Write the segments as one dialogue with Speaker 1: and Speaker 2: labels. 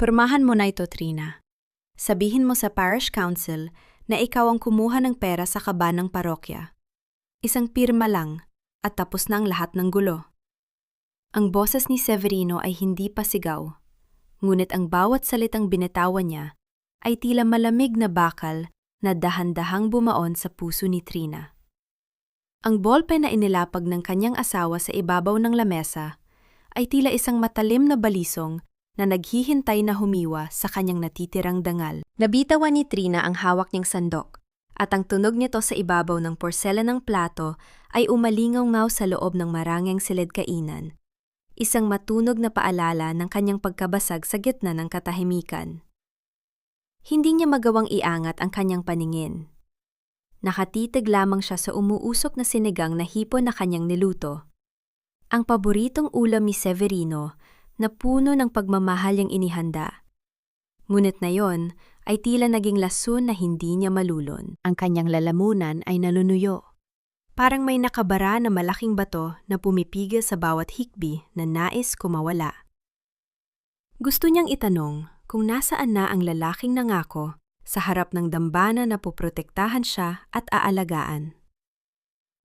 Speaker 1: Pirmahan mo na ito, Trina. Sabihin mo sa parish council na ikaw ang kumuha ng pera sa kaba ng parokya. Isang pirma lang at tapos na ang lahat ng gulo. Ang boses ni Severino ay hindi pa sigaw, ngunit ang bawat salitang binitawan niya ay tila malamig na bakal na dahan-dahang bumaon sa puso ni Trina. Ang ballpen na inilapag ng kanyang asawa sa ibabaw ng lamesa ay tila isang matalim na balisong na naghihintay na humiwa sa kanyang natitirang dangal. Nabitawan ni Trina ang hawak niyang sandok at ang tunog nito sa ibabaw ng porselanang plato ay umalingaw-ngaw sa loob ng marangeng silid-kainan. Isang matunog na paalala ng kanyang pagkabasag sa gitna ng katahimikan. Hindi niya magawang iangat ang kanyang paningin. Nakatitig lamang siya sa umuusok na sinigang na hipon na kanyang niluto. Ang paboritong ulam ni Severino na puno ng pagmamahal niyang inihanda. Ngunit na yon ay tila naging lason na hindi niya malulon. Ang kanyang lalamunan ay nalunuyo. Parang may nakabara na malaking bato na pumipigil sa bawat hikbi na nais kumawala. Gusto niyang itanong kung nasaan na ang lalaking nangako sa harap ng dambana na poprotektahan siya at aalagaan.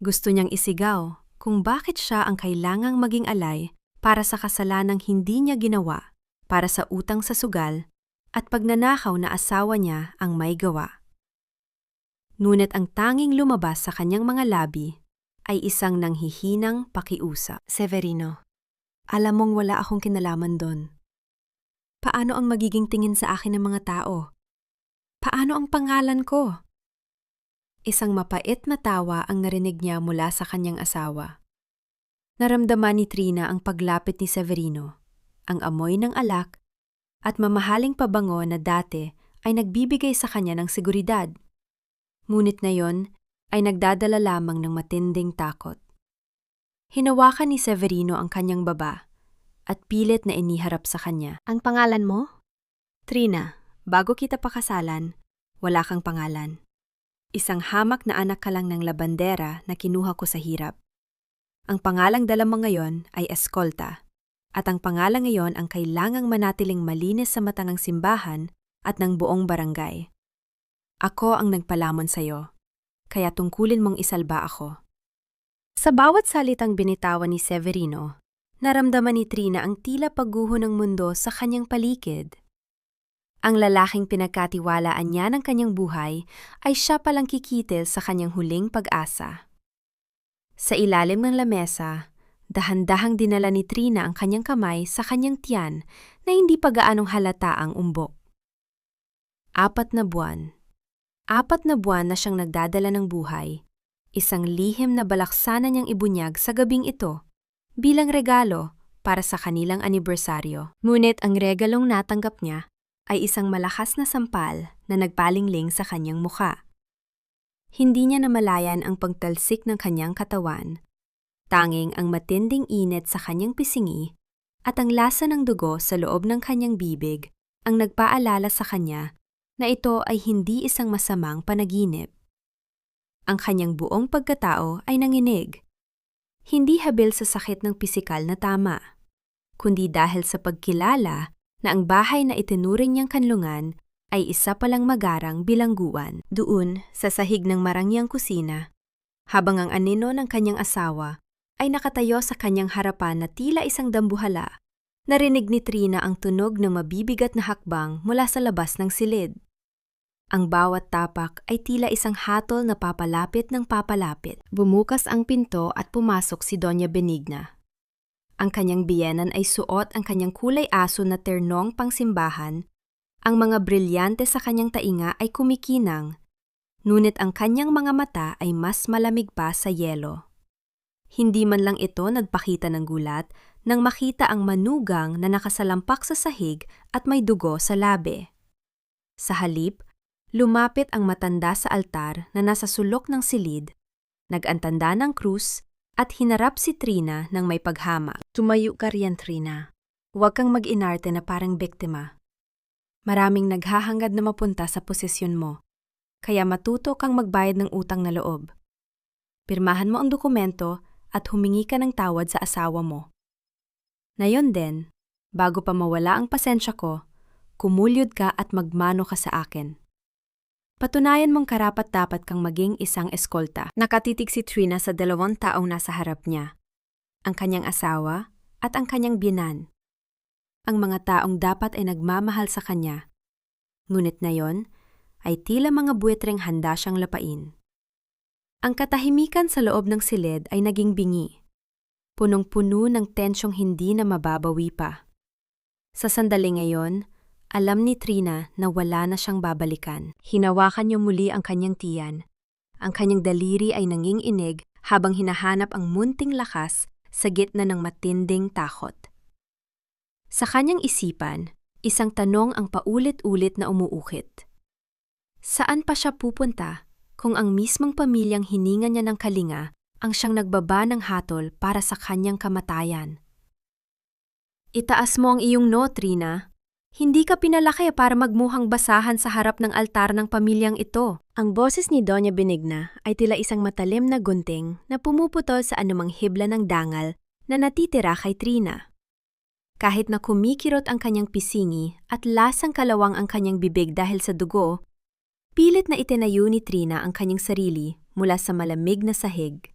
Speaker 1: Gusto niyang isigaw kung bakit siya ang kailangang maging alay para sa kasalanang hindi niya ginawa, para sa utang sa sugal, at pagnanakaw na asawa niya ang may gawa. Ngunit ang tanging lumabas sa kanyang mga labi ay isang nanghihinang pakiusap. Severino, alam mong wala akong kinalaman doon. Paano ang magiging tingin sa akin ng mga tao? Paano ang pangalan ko? Isang mapait na tawa ang narinig niya mula sa kanyang asawa. Naramdaman ni Trina ang paglapit ni Severino, ang amoy ng alak, at mamahaling pabango na dati ay nagbibigay sa kanya ng seguridad. Ngunit na yon ay nagdadala lamang ng matinding takot. Hinawakan ni Severino ang kanyang baba at pilit na iniharap sa kanya. Ang pangalan mo? Trina, bago kita pakasalan, wala kang pangalan. Isang hamak na anak ka lang ng labandera na kinuha ko sa hirap. Ang pangalang dala mo ngayon ay eskolta, at ang pangalang ngayon ang kailangang manatiling malinis sa mata ng simbahan at ng buong barangay. Ako ang nagpalamon sa'yo, kaya tungkulin mong isalba ako. Sa bawat salitang binitawan ni Severino, naramdaman ni Trina ang tila pagguho ng mundo sa kanyang paligid. Ang lalaking pinagkatiwalaan niya ng kanyang buhay ay siya palang kikitil sa kanyang huling pag-asa. Sa ilalim ng lamesa, dahan-dahang dinala ni Trina ang kanyang kamay sa kanyang tiyan na hindi pa gaanong halata ang umbok. 4 na buwan. 4 na buwan na siyang nagdadala ng buhay, isang lihim na balaksanan niyang ibunyag sa gabing ito bilang regalo para sa kanilang anibersaryo. Ngunit ang regalong natanggap niya ay isang malakas na sampal na nagpalingling sa kanyang mukha. Hindi niya namalayan ang pagtalsik ng kanyang katawan, tanging ang matinding init sa kanyang pisingi at ang lasa ng dugo sa loob ng kanyang bibig ang nagpaalala sa kanya na ito ay hindi isang masamang panaginip. Ang kanyang buong pagkatao ay nanginig. Hindi habil sa sakit ng pisikal na tama, kundi dahil sa pagkilala na ang bahay na itinuring niyang kanlungan ay isa palang magarang bilangguan. Doon, sa sahig ng marangyang kusina, habang ang anino ng kanyang asawa ay nakatayo sa kanyang harapan na tila isang dambuhala, narinig ni Trina ang tunog ng mabibigat na hakbang mula sa labas ng silid. Ang bawat tapak ay tila isang hatol na papalapit ng papalapit. Bumukas ang pinto at pumasok si Doña Benigna. Ang kanyang biyenan ay suot ang kanyang kulay aso na ternong pangsimbahan. Ang mga brilyante sa kanyang tainga ay kumikinang, ngunit ang kanyang mga mata ay mas malamig pa sa yelo. Hindi man lang ito nagpakita ng gulat nang makita ang manugang na nakasalampak sa sahig at may dugo sa labi. Sa halip, lumapit ang matanda sa altar na nasa sulok ng silid, nag-antanda ng krus at hinarap si Trina ng may paghamak. Tumayo ka riyan, Trina. Huwag kang mag-inarte na parang biktima. Maraming naghahangad na mapunta sa posisyon mo, kaya matuto kang magbayad ng utang na loob. Pirmahan mo ang dokumento at humingi ka ng tawad sa asawa mo. Nayon din, bago pa mawala ang pasensya ko, kumulyod ka at magmano ka sa akin. Patunayan mong karapat-dapat kang maging isang eskolta. Nakatitig si Trina sa 2 taong nasa harap niya. Ang kanyang asawa at ang kanyang biyenan. Ang mga taong dapat ay nagmamahal sa kanya. Ngunit ngayon ay tila mga buwetreng handa siyang lapain. Ang katahimikan sa loob ng silid ay naging bingi. Punong-puno ng tensyong hindi na mababawi pa. Sa sandaling ngayon, alam ni Trina na wala na siyang babalikan. Hinawakan niya muli ang kanyang tiyan. Ang kanyang daliri ay nanginginig habang hinahanap ang munting lakas sa gitna ng matinding takot. Sa kanyang isipan, isang tanong ang paulit-ulit na umuukit. Saan pa siya pupunta kung ang mismong pamilyang hininga niya ng kalinga ang siyang nagbaba ng hatol para sa kanyang kamatayan? Itaas mo ang iyong no, Trina. Hindi ka pinalaki para magmuhang basahan sa harap ng altar ng pamilyang ito. Ang boses ni Doña Benigna ay tila isang matalim na gunting na pumuputol sa anumang hibla ng dangal na natitira kay Trina. Kahit na kumikirot ang kanyang pisingi at lasang kalawang ang kanyang bibig dahil sa dugo, pilit na itinayo ni Trina ang kanyang sarili mula sa malamig na sahig.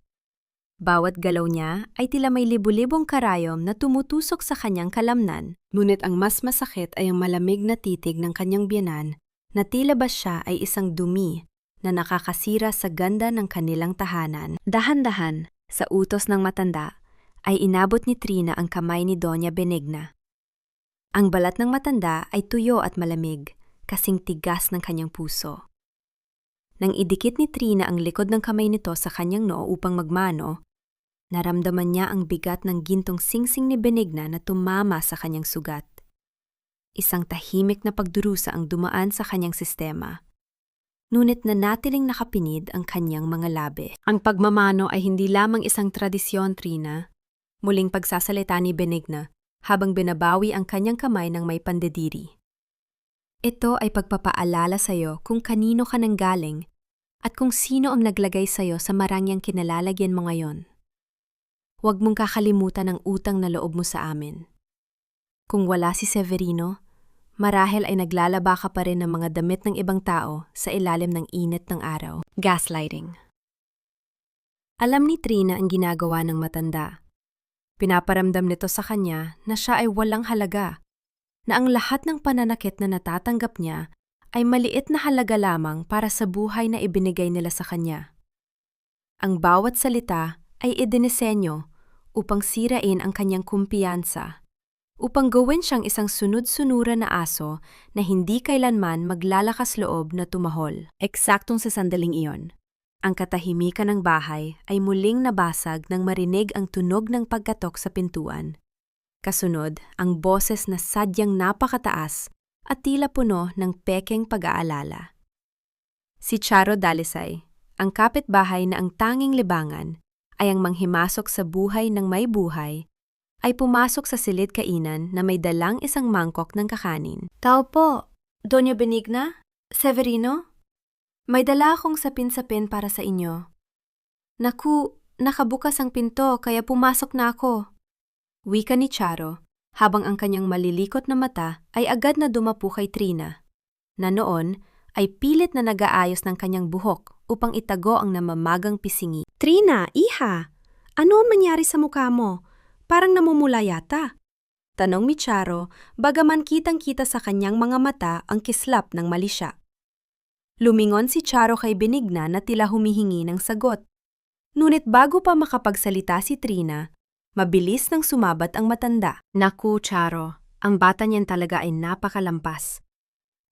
Speaker 1: Bawat galaw niya ay tila may libu-libong karayom na tumutusok sa kanyang kalamnan. Ngunit ang mas masakit ay ang malamig na titig ng kanyang biyenan na tila ba siya ay isang dumi na nakakasira sa ganda ng kanilang tahanan. Dahan-dahan, sa utos ng matanda, ay inabot ni Trina ang kamay ni Doña Benigna. Ang balat ng matanda ay tuyo at malamig, kasing tigas ng kanyang puso. Nang idikit ni Trina ang likod ng kamay nito sa kanyang noo upang magmano, naramdaman niya ang bigat ng gintong singsing ni Benigna na tumama sa kanyang sugat. Isang tahimik na pagdurusa ang dumaan sa kanyang sistema. Ngunit nanatiling nakapinid ang kanyang mga labi. Ang pagmamano ay hindi lamang isang tradisyon, Trina. Muling pagsasalita ni Benigna habang binabawi ang kanyang kamay ng may pandediri. Ito ay pagpapaalala sa iyo kung kanino ka nanggaling at kung sino ang naglagay sa iyo sa marangyang kinalalagyan mo ngayon. Huwag mong kakalimutan ang utang na loob mo sa amin. Kung wala si Severino, marahil ay naglalaba ka pa rin ng mga damit ng ibang tao sa ilalim ng init ng araw. Gaslighting. Alam ni Trina ang ginagawa ng matanda. Pinaparamdam nito sa kanya na siya ay walang halaga, na ang lahat ng pananakit na natatanggap niya ay maliit na halaga lamang para sa buhay na ibinigay nila sa kanya. Ang bawat salita ay idinisenyo upang sirain ang kanyang kumpiyansa, upang gawin siyang isang sunod-sunuran na aso na hindi kailanman maglalakas loob na tumahol. Eksaktong sa sandaling iyon, ang katahimikan ng bahay ay muling nabasag nang marinig ang tunog ng pagkatok sa pintuan. Kasunod, ang boses na sadyang napakataas at tila puno ng pekeng pag-aalala. Si Charo Dalisay, ang kapitbahay na ang tanging libangan, ay ang manghimasok sa buhay ng may buhay, ay pumasok sa silid kainan na may dalang isang mangkok ng kakanin. Tao po, Doña Benigna, Severino, may dala akong sapin-sapin para sa inyo. Naku, nakabukas ang pinto kaya pumasok na ako. Wika ni Charo, habang ang kanyang malilikot na mata ay agad na dumapo kay Trina, na noon ay pilit na nag-aayos ng kanyang buhok upang itago ang namamagang pisingi. Trina, iha! Ano ang nangyari sa mukha mo? Parang namumula yata. Tanong ni Charo, bagaman kitang-kita sa kanyang mga mata ang kislap ng mali siya. Lumingon si Charo kay Benigna na tila humihingi ng sagot. Ngunit bago pa makapagsalita si Trina, mabilis nang sumabat ang matanda. Naku, Charo, ang bata niyan talaga ay napakalampas.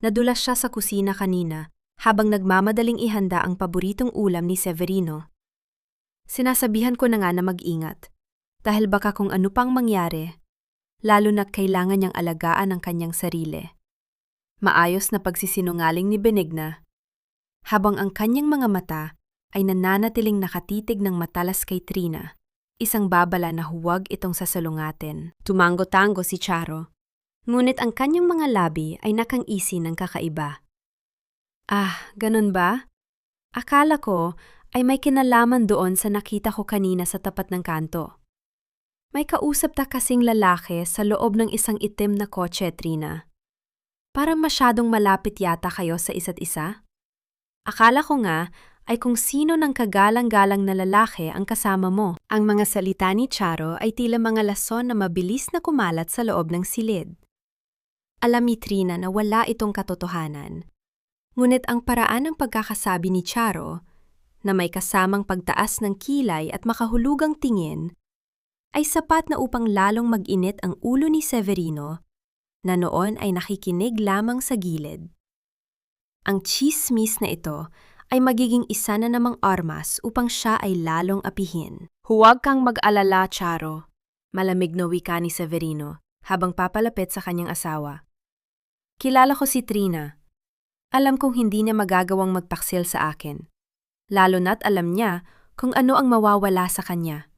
Speaker 1: Nadulas siya sa kusina kanina habang nagmamadaling ihanda ang paboritong ulam ni Severino. Sinasabihan ko na nga na mag-ingat, dahil baka kung ano pang mangyari, lalo na kailangan niyang alagaan ang kanyang sarili. Maayos na pagsisinungaling ni Benigna, habang ang kanyang mga mata ay nananatiling nakatitig ng matalas kay Trina, isang babala na huwag itong sasalungatin. Tumango-tango si Charo, ngunit ang kanyang mga labi ay nakang-isi ng kakaiba. Ah, ganun ba? Akala ko ay may kinalaman doon sa nakita ko kanina sa tapat ng kanto. May kausap ta kasing lalaki sa loob ng isang itim na kotse, Trina. Parang masyadong malapit yata kayo sa isa't isa. Akala ko nga ay kung sino ng kagalang-galang na lalaki ang kasama mo. Ang mga salita ni Charo ay tila mga lason na mabilis na kumalat sa loob ng silid. Alam ni Trina na wala itong katotohanan. Ngunit ang paraan ng pagkakasabi ni Charo, na may kasamang pagtaas ng kilay at makahulugang tingin, ay sapat na upang lalong mag-init ang ulo ni Severino, na noon ay nakikinig lamang sa gilid. Ang tsismis na ito ay magiging isa na namang armas upang siya ay lalong apihin. Huwag kang mag-alala, Charo, malamig na wika ni Severino habang papalapit sa kanyang asawa. Kilala ko si Trina. Alam kong hindi niya magagawang magtaksil sa akin. Lalo na't alam niya kung ano ang mawawala sa kanya.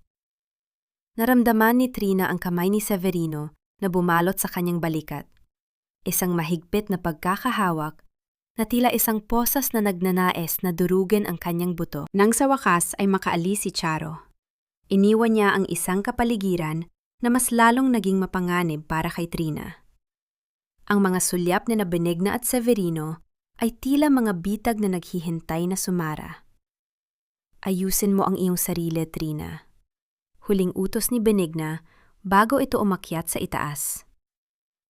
Speaker 1: Naramdaman ni Trina ang kamay ni Severino na bumalot sa kanyang balikat. Isang mahigpit na pagkakahawak na tila isang posas na nagnanais na durugin ang kanyang buto. Nang sa wakas ay makaalis si Charo. Iniwan niya ang isang kapaligiran na mas lalong naging mapanganib para kay Trina. Ang mga sulyap ni Benigna at Severino ay tila mga bitag na naghihintay na sumara. Ayusin mo ang iyong sarili, Trina. Huling utos ni Benigna bago ito umakyat sa itaas.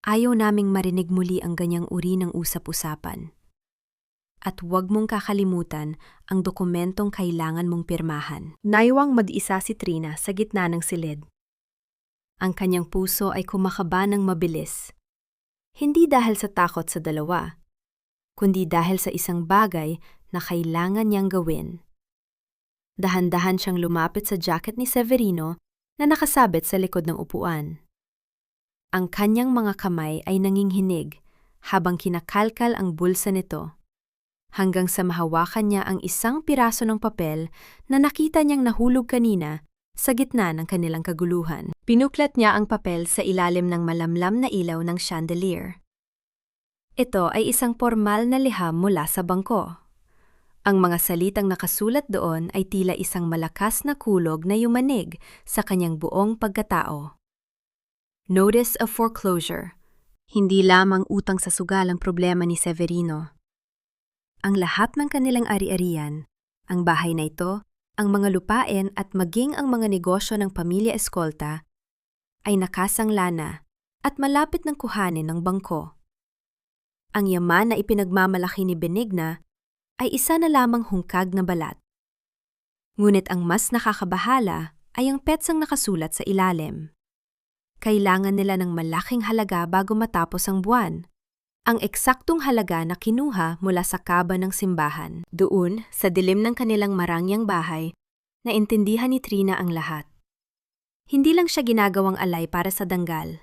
Speaker 1: Ayaw naming marinig muli ang ganyang uri ng usap-usapan. At huwag mong kakalimutan ang dokumentong kailangan mong pirmahan. Naiwang mag-isa si Trina sa gitna ng silid. Ang kanyang puso ay kumakaba ng mabilis. Hindi dahil sa takot sa dalawa, kundi dahil sa isang bagay na kailangan niyang gawin. Dahan-dahan siyang lumapit sa jacket ni Severino na nakasabit sa likod ng upuan. Ang kanyang mga kamay ay nanginghinig habang kinakalkal ang bulsa nito, hanggang sa mahawakan niya ang isang piraso ng papel na nakita niyang nahulog kanina sa gitna ng kanilang kaguluhan. Pinuklat niya ang papel sa ilalim ng malamlam na ilaw ng chandelier. Ito ay isang formal na liham mula sa bangko. Ang mga salitang nakasulat doon ay tila isang malakas na kulog na yumanig sa kanyang buong pagkatao. Notice of foreclosure. Hindi lamang utang sa sugal ang problema ni Severino. Ang lahat ng kanilang ari-arian, ang bahay na ito, ang mga lupain at maging ang mga negosyo ng pamilya Escolta ay nakasangla na at malapit ng kuhanin ng bangko. Ang yaman na ipinagmamalaki ni Benigna ay isa na lamang hungkag na balat. Ngunit ang mas nakakabahala ay ang petsang nakasulat sa ilalim. Kailangan nila ng malaking halaga bago matapos ang buwan. Ang eksaktong halaga na kinuha mula sa kaba ng simbahan. Doon, sa dilim ng kanilang marangyang bahay, naintindihan ni Trina ang lahat. Hindi lang siya ginagawang alay para sa danggal.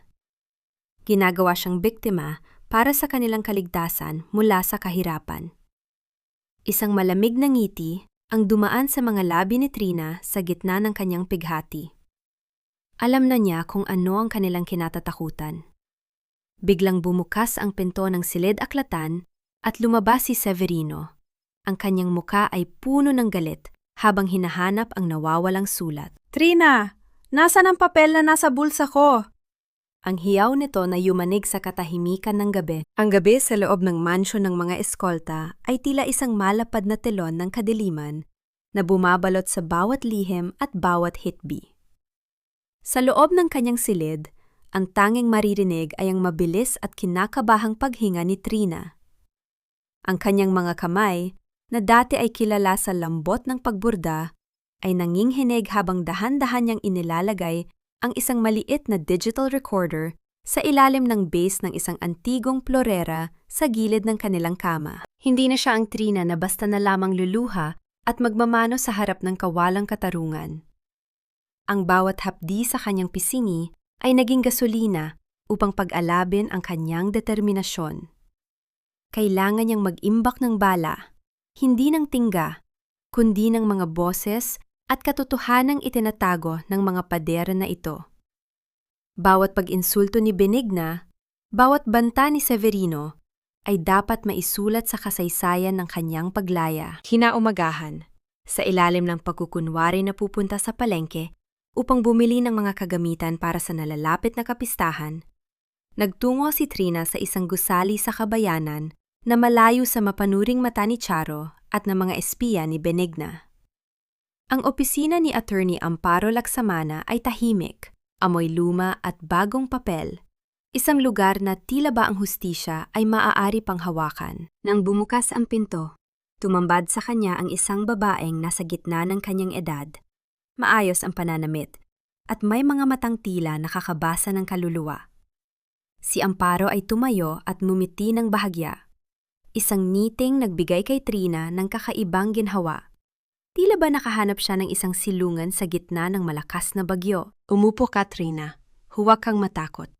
Speaker 1: Ginagawa siyang biktima para sa kanilang kaligtasan mula sa kahirapan. Isang malamig na ngiti ang dumaan sa mga labi ni Trina sa gitna ng kanyang pighati. Alam na niya kung ano ang kanilang kinatatakutan. Biglang bumukas ang pinto ng silid-aklatan at lumabas si Severino. Ang kanyang muka ay puno ng galit habang hinahanap ang nawawalang sulat.
Speaker 2: Trina, nasaan ang papel na nasa bulsa ko?
Speaker 1: Ang hiyaw nito na yumanig sa katahimikan ng gabi. Ang gabi sa loob ng mansyon ng mga Escolta ay tila isang malapad na telon ng kadiliman na bumabalot sa bawat lihim at bawat hitbi. Sa loob ng kanyang silid, ang tanging maririnig ay ang mabilis at kinakabahang paghinga ni Trina. Ang kanyang mga kamay, na dati ay kilala sa lambot ng pagburda, ay nanginghinig habang dahan-dahan niyang inilalagay ang isang maliit na digital recorder sa ilalim ng base ng isang antigong plorera sa gilid ng kanilang kama. Hindi na siya ang Trina na basta na lamang luluha at magmamano sa harap ng kawalang katarungan. Ang bawat hapdi sa kanyang pisingi ay naging gasolina upang pag-alabin ang kanyang determinasyon. Kailangan niyang mag-imbak ng bala, hindi ng tingga, kundi ng mga boses at katotohanang itinatago ng mga pader na ito. Bawat pag-insulto ni Benigna, bawat banta ni Severino, ay dapat maisulat sa kasaysayan ng kanyang paglaya. Kinaumagahan, sa ilalim ng pagkukunwari na pupunta sa palengke upang bumili ng mga kagamitan para sa nalalapit na kapistahan, Nagtungo si Trina sa isang gusali sa kabayanan na malayo sa mapanuring mata ni Charo at ng mga espiya ni Benigna. Ang opisina ni Attorney Amparo Laksamana ay tahimik, amoy luma at bagong papel. Isang lugar na tila ba ang hustisya ay maaari pang hawakan. Nang bumukas ang pinto, tumambad sa kanya ang isang babaeng nasa gitna ng kanyang edad. Maayos ang pananamit at may mga matang tila nakakabasa ng kaluluwa. Si Amparo ay tumayo at ngumiti ng bahagya. Isang ngiting nagbigay kay Trina ng kakaibang ginhawa. Tila ba nakahanap siya ng isang silungan sa gitna ng malakas na bagyo? Umupo ka, Trina. Huwag kang matakot.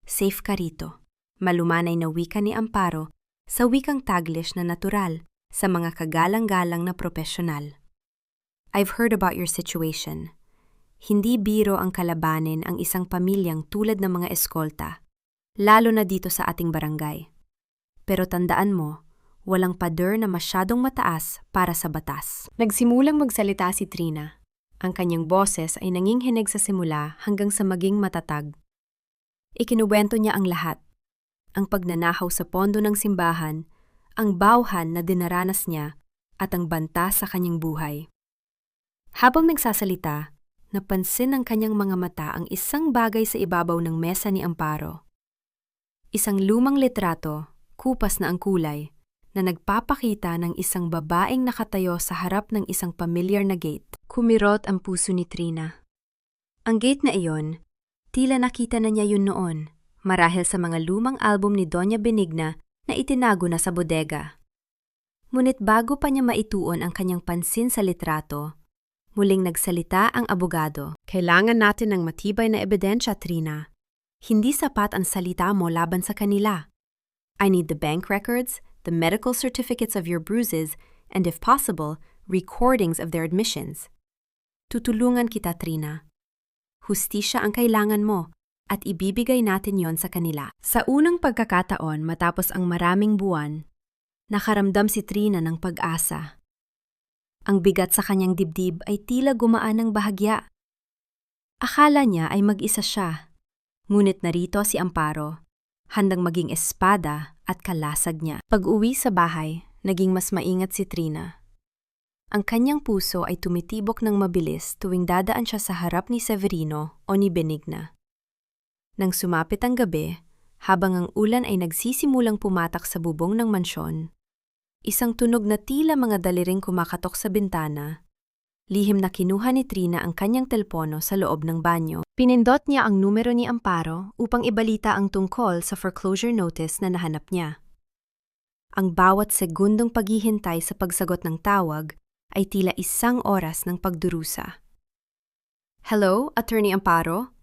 Speaker 1: Safe ka rito. Malumanay na wika ni Amparo sa wikang Taglish na natural sa mga kagalang-galang na profesional. I've heard about your situation. Hindi biro ang kalabanin ang isang pamilyang tulad ng mga eskolta, lalo na dito sa ating barangay. Pero tandaan mo, walang pader na masyadong mataas para sa batas. Nagsimulang magsalita si Trina. Ang kanyang boses ay nanginginig sa simula hanggang sa maging matatag. Ikinuwento niya ang lahat. Ang pagnanahaw sa pondo ng simbahan, ang bawhan na dinaranas niya, at ang banta sa kanyang buhay. Habang nagsasalita, napansin ng kanyang mga mata ang isang bagay sa ibabaw ng mesa ni Amparo. Isang lumang litrato, kupas na ang kulay, na nagpapakita ng isang babaeng nakatayo sa harap ng isang pamilyar na gate. Kumirot ang puso ni Trina. Ang gate na iyon, tila nakita na niya yun noon, marahil sa mga lumang album ni Doña Benigna na itinago na sa bodega. Ngunit bago pa niya maituon ang kanyang pansin sa litrato, muling nagsalita ang abogado. Kailangan natin ng matibay na ebidensya, Trina. Hindi sapat ang salita mo laban sa kanila. I need the bank records, the medical certificates of your bruises, and if possible, recordings of their admissions. Tutulungan kita, Trina. Hustisya ang kailangan mo at ibibigay natin yon sa kanila. Sa unang pagkakataon matapos ang maraming buwan, nakaramdam si Trina ng pag-asa. Ang bigat sa kanyang dibdib ay tila gumaan ng bahagya. Akala niya ay mag-isa siya, ngunit narito si Amparo, handang maging espada at kalasag niya. Pag-uwi sa bahay, naging mas maingat si Trina. Ang kanyang puso ay tumitibok ng mabilis tuwing dadaan siya sa harap ni Severino o ni Benigna. Nang sumapit ang gabi, habang ang ulan ay nagsisimulang pumatak sa bubong ng mansyon, isang tunog na tila mga daliring kumakatok sa bintana, lihim na kinuha ni Trina ang kanyang telepono sa loob ng banyo. Pinindot niya ang numero ni Amparo upang ibalita ang tungkol sa foreclosure notice na nahanap niya. Ang bawat segundong paghihintay sa pagsagot ng tawag ay tila 1 oras ng pagdurusa. Hello, Attorney Amparo?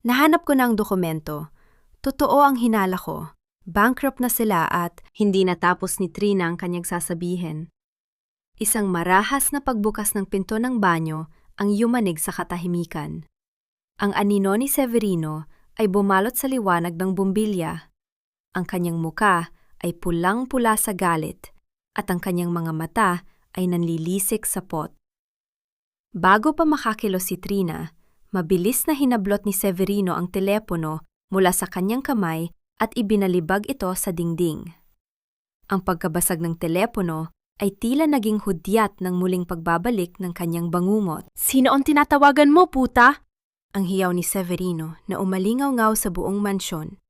Speaker 1: Nahanap ko na ang dokumento. Totoo ang hinala ko. Bankrupt na sila at hindi natapos ni Trina ang kanyang sasabihin. Isang marahas na pagbukas ng pinto ng banyo ang yumanig sa katahimikan. Ang anino ni Severino ay bumalot sa liwanag ng bumbilya. Ang kanyang muka ay pulang-pula sa galit at ang kanyang mga mata ay nanlilisik sa pot. Bago pa makakilos si Trina, mabilis na hinablot ni Severino ang telepono mula sa kanyang kamay at ibinalibag ito sa dingding. Ang pagkabasag ng telepono ay tila naging hudyat ng muling pagbabalik ng kanyang bangungot.
Speaker 2: Sino ang tinatawagan mo, puta?
Speaker 1: Ang hiyaw ni Severino na umalingaw-ngaw sa buong mansyon.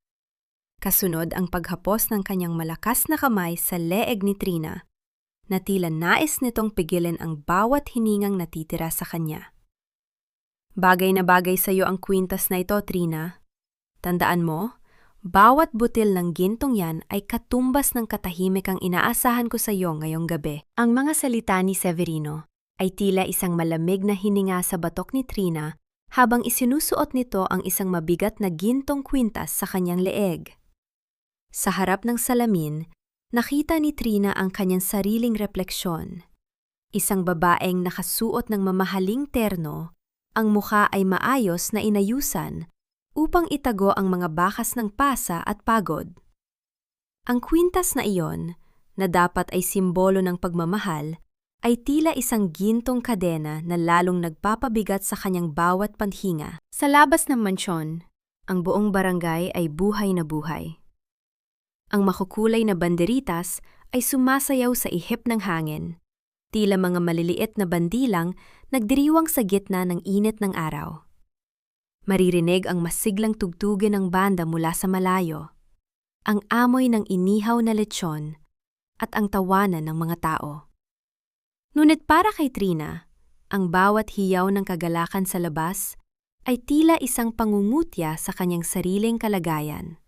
Speaker 1: Kasunod ang paghapos ng kanyang malakas na kamay sa leeg ni Trina, na tila nais nitong pigilin ang bawat hiningang natitira sa kanya. Bagay na bagay sa iyo ang kwintas na ito, Trina. Tandaan mo, bawat butil ng gintong yan ay katumbas ng katahimik ang inaasahan ko sa iyo ngayong gabi. Ang mga salita ni Severino ay tila isang malamig na hininga sa batok ni Trina habang isinusuot nito ang isang mabigat na gintong kwintas sa kanyang leeg. Sa harap ng salamin, nakita ni Trina ang kanyang sariling refleksyon. Isang babaeng nakasuot ng mamahaling terno, ang mukha ay maayos na inayusan upang itago ang mga bakas ng pasa at pagod. Ang kwintas na iyon, na dapat ay simbolo ng pagmamahal, ay tila isang gintong kadena na lalong nagpapabigat sa kanyang bawat panhinga. Sa labas ng mansyon, Ang buong barangay ay buhay na buhay. Ang makukulay na banderitas ay sumasayaw sa ihip ng hangin. Tila mga maliliit na bandilang nagdiriwang sa gitna ng init ng araw. Maririnig ang masiglang tugtugin ng banda mula sa malayo, ang amoy ng inihaw na lechon, at ang tawanan ng mga tao. Ngunit para kay Trina, ang bawat hiyaw ng kagalakan sa labas ay tila isang pangungutya sa kanyang sariling kalagayan.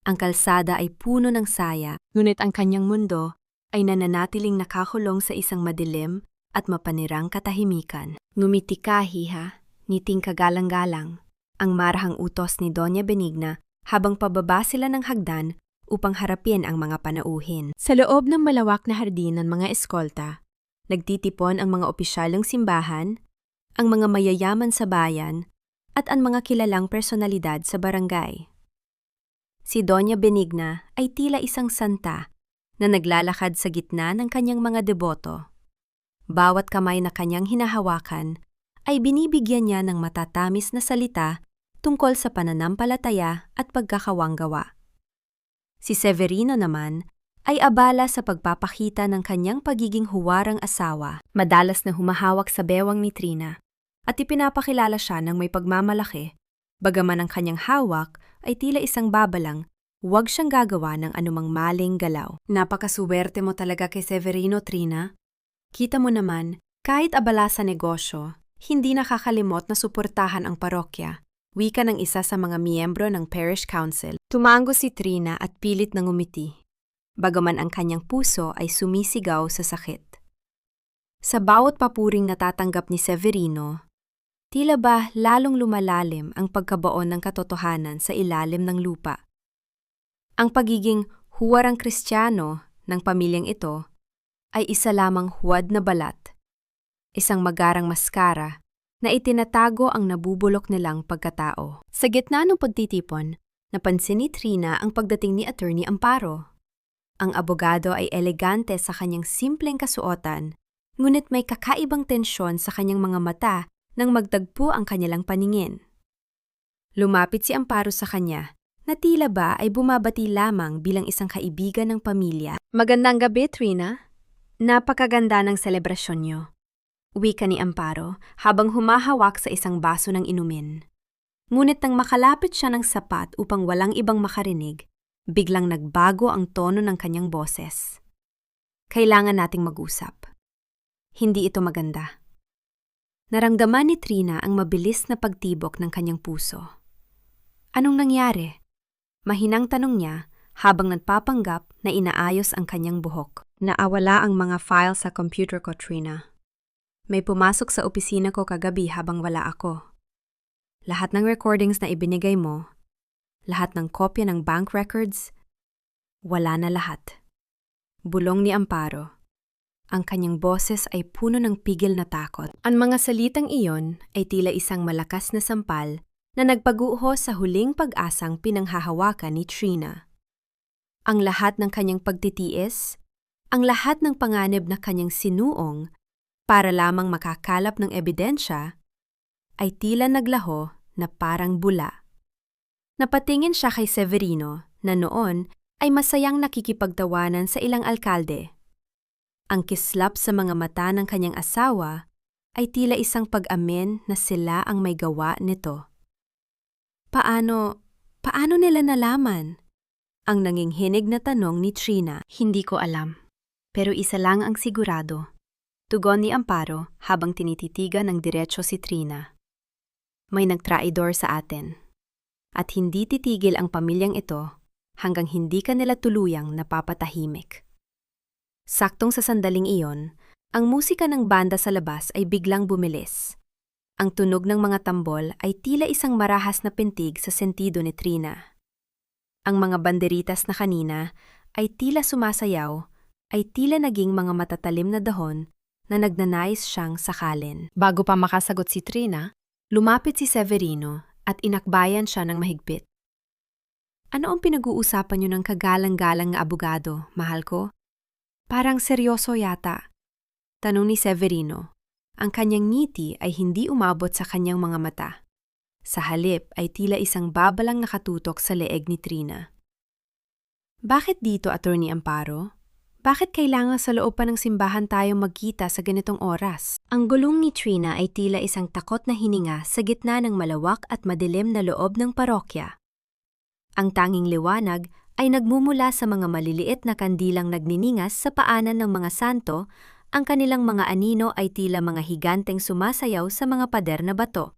Speaker 1: Ang kalsada ay puno ng saya, ngunit ang kanyang mundo ay nananatiling nakakulong sa isang madilim at mapanirang katahimikan. Ngumiti ka, hiha, ngiting kagalang-galang, ang marahang utos ni Doña Benigna habang pababa sila ng hagdan upang harapin ang mga panauhin. Sa loob ng malawak na hardin ng mga eskolta, nagtitipon ang mga opisyal ng simbahan, ang mga mayayaman sa bayan, at ang mga kilalang personalidad sa barangay. Si Doña Benigna ay tila isang santa na naglalakad sa gitna ng kanyang mga deboto. Bawat kamay na kanyang hinahawakan ay binibigyan niya ng matatamis na salita tungkol sa pananampalataya at pagkakawanggawa. Si Severino naman ay abala sa pagpapakita ng kanyang pagiging huwarang asawa, madalas na humahawak sa bewang ni Trina, at ipinapakilala siya ng may pagmamalaki, bagaman ang kanyang hawak ay tila isang babalang, huwag siyang gagawa ng anumang maling galaw. Napakasuwerte mo talaga kay Severino, Trina. Kita mo naman, kahit abala sa negosyo, hindi nakakalimot na suportahan ang parokya. Wika ng isa sa mga miyembro ng Parish Council. Tumango si Trina at pilit na ngumiti, bagaman ang kanyang puso ay sumisigaw sa sakit. Sa bawat papuring natatanggap ni Severino, tila ba lalong lumalalim ang pagkabaon ng katotohanan sa ilalim ng lupa. Ang pagiging huwarang Kristiyano ng pamilyang ito ay isa lamang huwad na balat, isang magarang maskara na itinatago ang nabubulok nilang pagkatao. Sa gitna ng pagtitipon, napansin ni Trina ang pagdating ni Attorney Amparo. Ang abogado ay elegante sa kanyang simpleng kasuotan, ngunit may kakaibang tensyon sa kanyang mga mata nang magtagpo ang kanilang paningin. Lumapit si Amparo sa kanya, na tila ba ay bumabati lamang bilang isang kaibigan ng pamilya. Magandang gabi, Trina. Napakaganda ng selebrasyon niyo. Wika ni Amparo habang humahawak sa isang baso ng inumin. Ngunit nang makalapit siya ng sapat upang walang ibang makarinig, biglang nagbago ang tono ng kanyang boses. Kailangan nating mag-usap. Hindi ito maganda. Naramdaman ni Trina ang mabilis na pagtibok ng kanyang puso. Anong nangyari? Mahinang tanong niya habang nagpapanggap na inaayos ang kanyang buhok. Naawala ang mga file sa computer ko, Trina. May pumasok sa opisina ko kagabi habang wala ako. Lahat ng recordings na ibinigay mo, lahat ng kopya ng bank records, wala na lahat. Bulong ni Amparo. Ang kanyang boses ay puno ng pigil na takot. Ang mga salitang iyon ay tila isang malakas na sampal na nagpaguho sa huling pag-asang pinanghahawakan ni Trina. Ang lahat ng kanyang pagtitiis, ang lahat ng panganib na kanyang sinuong para lamang makakalap ng ebidensya, ay tila naglaho na parang bula. Napatingin siya kay Severino na noon ay masayang nakikipagtawanan sa ilang alkalde. Ang kislap sa mga mata ng kanyang asawa ay tila isang pag-amin na sila ang may gawa nito. Paano nila nalaman? Ang nanginghinig na tanong ni Trina. Hindi ko alam. Pero isa lang ang sigurado. Tugon ni Amparo habang tinititigan ng diretso si Trina. May nagtraidor sa atin. At hindi titigil ang pamilyang ito hanggang hindi ka nila tuluyang napapatahimik. Saktong sa sandaling iyon, ang musika ng banda sa labas ay biglang bumilis. Ang tunog ng mga tambol ay tila isang marahas na pintig sa sentido ni Trina. Ang mga banderitas na kanina ay tila sumasayaw, ay tila naging mga matatalim na dahon na nagnanais siyang sakalin. Bago pa makasagot si Trina, lumapit si Severino at inakbayan siya ng mahigpit. Ano ang pinag-uusapan niyo ng kagalang-galang na abogado, mahal ko? Parang seryoso yata. Tanong ni Severino. Ang kanyang ngiti ay hindi umabot sa kanyang mga mata. Sa halip ay tila isang babalang nakatutok sa leeg ni Trina. Bakit dito, Attorney Amparo? Bakit kailangan sa loob pa ng simbahan tayo magkita sa ganitong oras?
Speaker 3: Ang gulong ni Trina ay tila isang takot na hininga sa gitna ng malawak at madilim na loob ng parokya. Ang tanging liwanag ay nagmumula sa mga maliliit na kandilang nagniningas sa paanan ng mga santo. Ang kanilang mga anino ay tila mga higanteng sumasayaw sa mga pader na bato.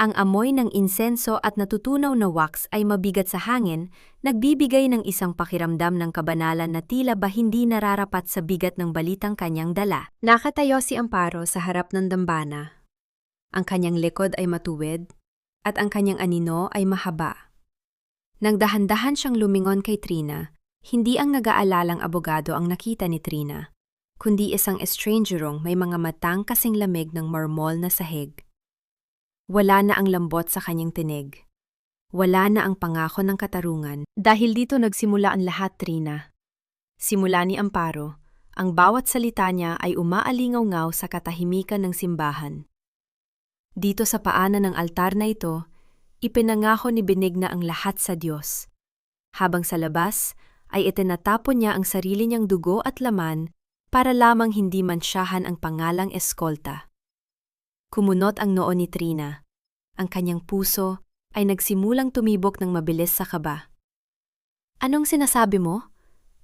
Speaker 3: Ang amoy ng insenso at natutunaw na wax ay mabigat sa hangin, nagbibigay ng isang pakiramdam ng kabanalan na tila ba hindi nararapat sa bigat ng balitang kanyang dala.
Speaker 1: Nakatayo si Amparo sa harap ng dambana. Ang kanyang likod ay matuwid, at ang kanyang anino ay mahaba. Nang dahan-dahan siyang lumingon kay Trina, hindi ang nag-aalalang abogado ang nakita ni Trina, kundi isang estrangerong may mga matang kasing lamig ng marmol na sahig. Wala na ang lambot sa kanyang tinig. Wala na ang pangako ng katarungan. Dahil dito nagsimula ang lahat, Trina. Simula ni Amparo, ang bawat salita niya ay umaalingaw-ngaw sa katahimikan ng simbahan. Dito sa paanan ng altar na ito, ipinangako ni Benigna ang lahat sa Diyos. Habang sa labas, ay itinatapon niya ang sarili niyang dugo at laman para lamang hindi mansyahan ang pangalang eskolta. Kumunot ang noo ni Trina. Ang kanyang puso ay nagsimulang tumibok ng mabilis sa kaba. Anong sinasabi mo?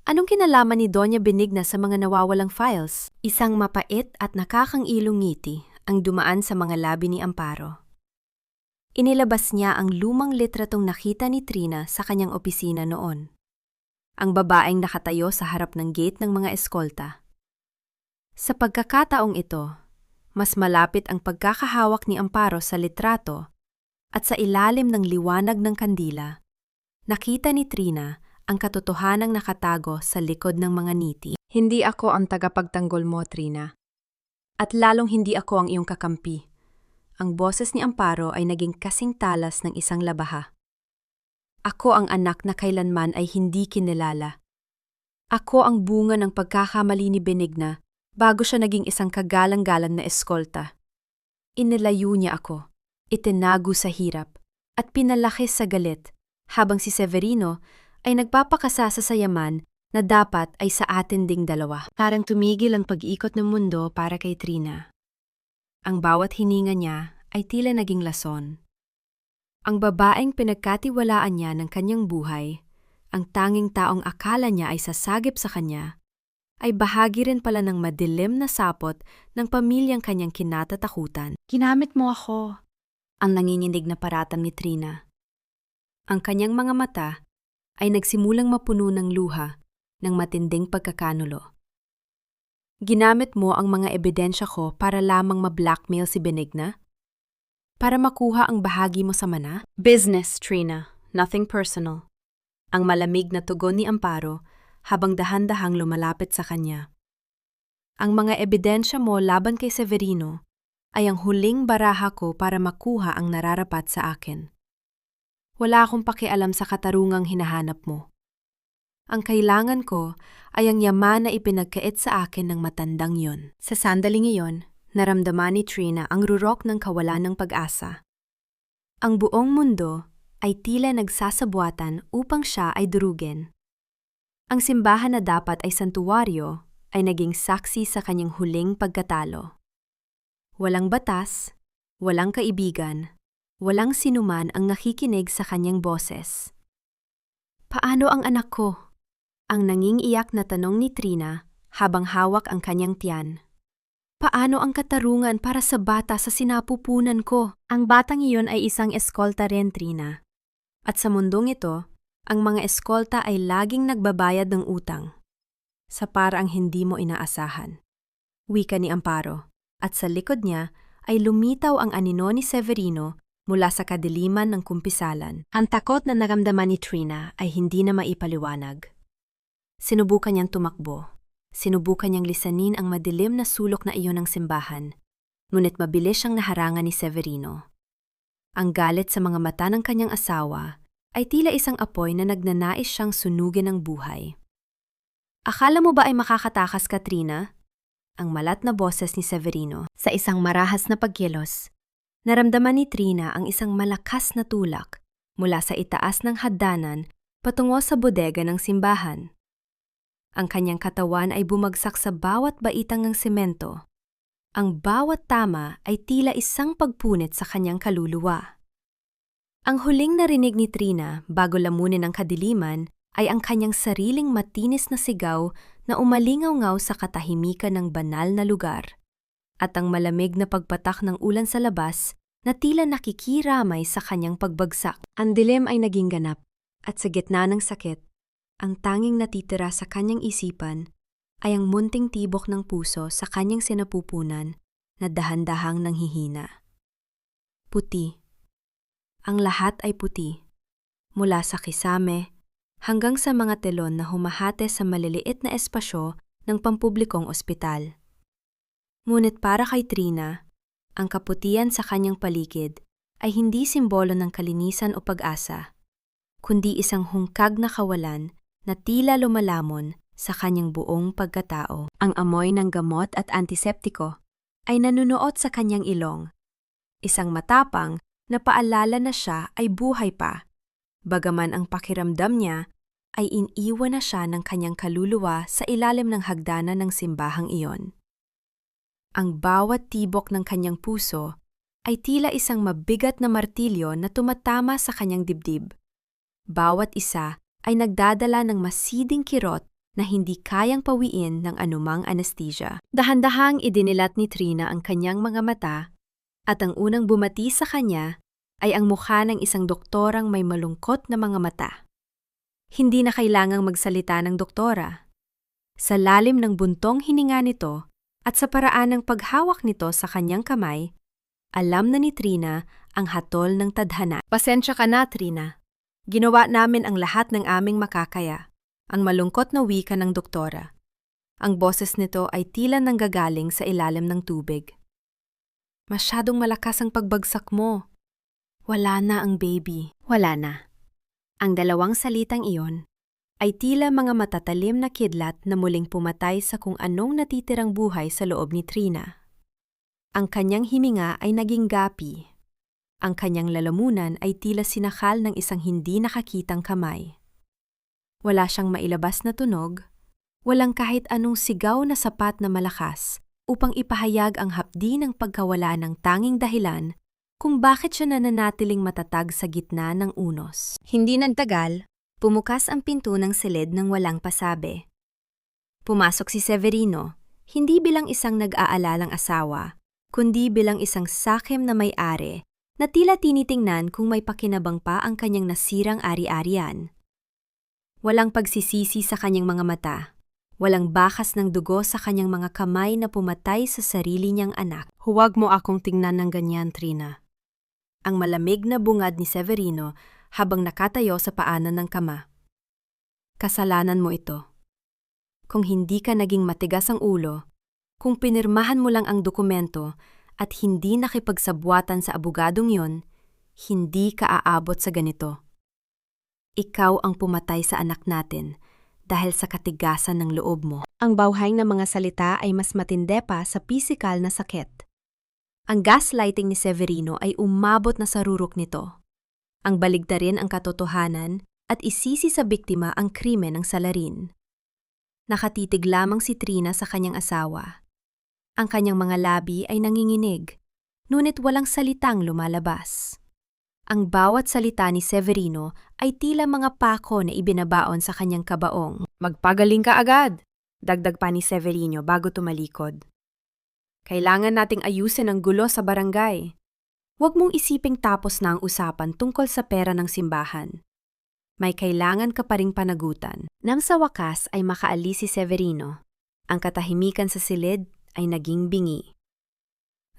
Speaker 1: Anong kinalaman ni Doña Benigna sa mga nawawalang files? Isang mapait at nakakangilong ngiti ang dumaan sa mga labi ni Amparo. Inilabas niya ang lumang litratong nakita ni Trina sa kanyang opisina noon. Ang babaeng nakatayo sa harap ng gate ng mga eskolta. Sa pagkakataong ito, mas malapit ang pagkakahawak ni Amparo sa litrato at sa ilalim ng liwanag ng kandila, nakita ni Trina ang katotohanang nakatago sa likod ng mga ngiti.
Speaker 2: Hindi ako ang tagapagtanggol mo, Trina.
Speaker 1: At lalong hindi ako ang iyong kakampi. Ang boses ni Amparo ay naging kasing talas ng isang labaha. Ako ang anak na kailanman ay hindi kinilala. Ako ang bunga ng pagkakamali ni Benigna bago siya naging isang kagalang-galang na eskolta. Inilayo niya ako, itinago sa hirap, at pinalaki sa galit, habang si Severino ay nagpapakasa sa yaman na dapat ay sa atin ding dalawa. Parang tumigil ang pag-ikot ng mundo para kay Trina. Ang bawat hininga niya ay tila naging lason. Ang babaeng pinagkatiwalaan niya ng kanyang buhay, ang tanging taong akala niya ay sasagip sa kanya, ay bahagi rin pala ng madilim na sapot ng pamilyang kanyang kinatatakutan.
Speaker 2: Ginamit mo ako.
Speaker 1: Ang nanginginig na paratang ni Trina. Ang kanyang mga mata ay nagsimulang mapuno ng luha ng matinding pagkakanulo. Ginamit mo ang mga ebidensya ko para lamang ma-blackmail si Benigna? Para makuha ang bahagi mo sa mana? Business, Trina. Nothing personal. Ang malamig na tugon ni Amparo habang dahan-dahang lumalapit sa kanya. Ang mga ebidensya mo laban kay Severino ay ang huling baraha ko para makuha ang nararapat sa akin. Wala akong pakialam sa katarungang hinahanap mo. Ang kailangan ko ay ang yaman na ipinagkait sa akin ng matandang yon. Sa sandaling iyon, naramdaman ni Trina ang rurok ng kawalan ng pag-asa. Ang buong mundo ay tila nagsasabuatan upang siya ay durugin. Ang simbahan na dapat ay santuwaryo ay naging saksi sa kanyang huling pagkatalo. Walang batas, walang kaibigan, walang sinuman ang nakikinig sa kanyang boses. Paano ang anak ko? Ang nangingiyak na tanong ni Trina habang hawak ang kanyang tiyan. Paano ang katarungan para sa bata sa sinapupunan ko? Ang batang iyon ay isang eskolta rin, Trina. At sa mundong ito, ang mga eskolta ay laging nagbabayad ng utang. Sa paraang hindi mo inaasahan. Wika ni Amparo, at sa likod niya ay lumitaw ang anino ni Severino mula sa kadiliman ng kumpisalan. Ang takot na naramdaman ni Trina ay hindi na maipaliwanag. Sinubukan niyang tumakbo. Sinubukan niyang lisanin ang madilim na sulok na iyon ng simbahan, ngunit mabilis siyang naharangan ni Severino. Ang galit sa mga mata ng kanyang asawa ay tila isang apoy na nagnanais siyang sunugin ng buhay. Akala mo ba ay makakatakas, Katrina? Ang malat na boses ni Severino sa isang marahas na pagkilos.
Speaker 3: Naramdaman ni Trina ang isang malakas na tulak mula sa itaas ng hagdanan patungo sa bodega ng simbahan. Ang kanyang katawan ay bumagsak sa bawat baitang ng semento. Ang bawat tama ay tila isang pagpunit sa kanyang kaluluwa. Ang huling narinig ni Trina bago lamunin ang kadiliman ay ang kanyang sariling matinis na sigaw na umalingaw-ngaw sa katahimikan ng banal na lugar, at ang malamig na pagpatak ng ulan sa labas na tila nakikiramay sa kanyang pagbagsak. Ang dilim ay naging ganap, at sa gitna ng sakit, ang tanging natitira sa kanyang isipan ay ang munting tibok ng puso sa kanyang sinapupunan na dahan-dahang nanghihina. Puti. Ang lahat ay puti, mula sa kisame hanggang sa mga telon na humahate sa maliliit na espasyo ng pampublikong ospital. Ngunit para kay Trina, ang kaputian sa kanyang paligid ay hindi simbolo ng kalinisan o pag-asa, kundi isang hungkag na kawalan na tila lumalamon sa kanyang buong pagkatao. Ang amoy ng gamot at antiseptiko ay nanunuot sa kanyang ilong, isang matapang na paalala na siya ay buhay pa, bagaman ang pakiramdam niya ay iniwan na siya ng kanyang kaluluwa sa ilalim ng hagdanan ng simbahang iyon. Ang bawat tibok ng kanyang puso ay tila isang mabigat na martilyo na tumatama sa kanyang dibdib. Bawat isa ay nagdadala ng masiding kirot na hindi kayang pawiin ng anumang anesthesia. Dahan-dahang idinilat ni Trina ang kanyang mga mata, at ang unang bumati sa kanya ay ang mukha ng isang doktorang may malungkot na mga mata. Hindi na kailangang magsalita ng doktora. Sa lalim ng buntong hininga nito at sa paraan ng paghawak nito sa kanyang kamay, alam na ni Trina ang hatol ng tadhana. Pasensya ka na, Trina. Ginawa namin ang lahat ng aming makakaya, ang malungkot na wika ng doktora. Ang boses nito ay tila nanggagaling sa ilalim ng tubig. Masyadong malakas ang pagbagsak mo. Wala na ang baby. Wala na. Ang dalawang salitang iyon ay tila mga matatalim na kidlat na muling pumatay sa kung anong natitirang buhay sa loob ni Trina. Ang kanyang hininga ay naging gapi. Ang kanyang lalamunan ay tila sinakal ng isang hindi nakakitang kamay. Wala siyang mailabas na tunog, walang kahit anong sigaw na sapat na malakas upang ipahayag ang hapdi ng pagkawala ng tanging dahilan kung bakit siya nananatiling matatag sa gitna ng unos. Hindi nagtagal, pumukas ang pinto ng silid ng walang pasabi. Pumasok si Severino, hindi bilang isang nag-aalalang asawa, kundi bilang isang sakim na may-ari na tila tinitingnan kung may pakinabang pa ang kanyang nasirang ari-arian. Walang pagsisisi sa kanyang mga mata, walang bakas ng dugo sa kanyang mga kamay na pumatay sa sarili niyang anak. Huwag mo akong tingnan ng ganyan, Trina. Ang malamig na bungad ni Severino habang nakatayo sa paanan ng kama. Kasalanan mo ito. Kung hindi ka naging matigas ang ulo, kung pinirmahan mo lang ang dokumento at hindi nakipagsabwatan sa abogadong yon, hindi ka aabot sa ganito. Ikaw ang pumatay sa anak natin dahil sa katigasan ng loob mo. Ang bawhang ng mga salita ay mas matinde pa sa pisikal na sakit. Ang gaslighting ni Severino ay umabot na sa rurok nito. Ang baligtarin ang katotohanan at isisi sa biktima ang krimen ng salarin. Nakatitig lamang si Trina sa kanyang asawa. Ang kanyang mga labi ay nanginginig, ngunit walang salitang lumalabas. Ang bawat salita ni Severino ay tila mga pako na ibinabaon sa kanyang kabaong. Magpagaling ka agad, dagdag pa ni Severino bago tumalikod. Kailangan nating ayusin ang gulo sa barangay. Huwag mong isiping tapos na ang usapan tungkol sa pera ng simbahan. May kailangan ka pa ring panagutan. Nang sa wakas ay makaalis si Severino, ang katahimikan sa silid ay naging bingi.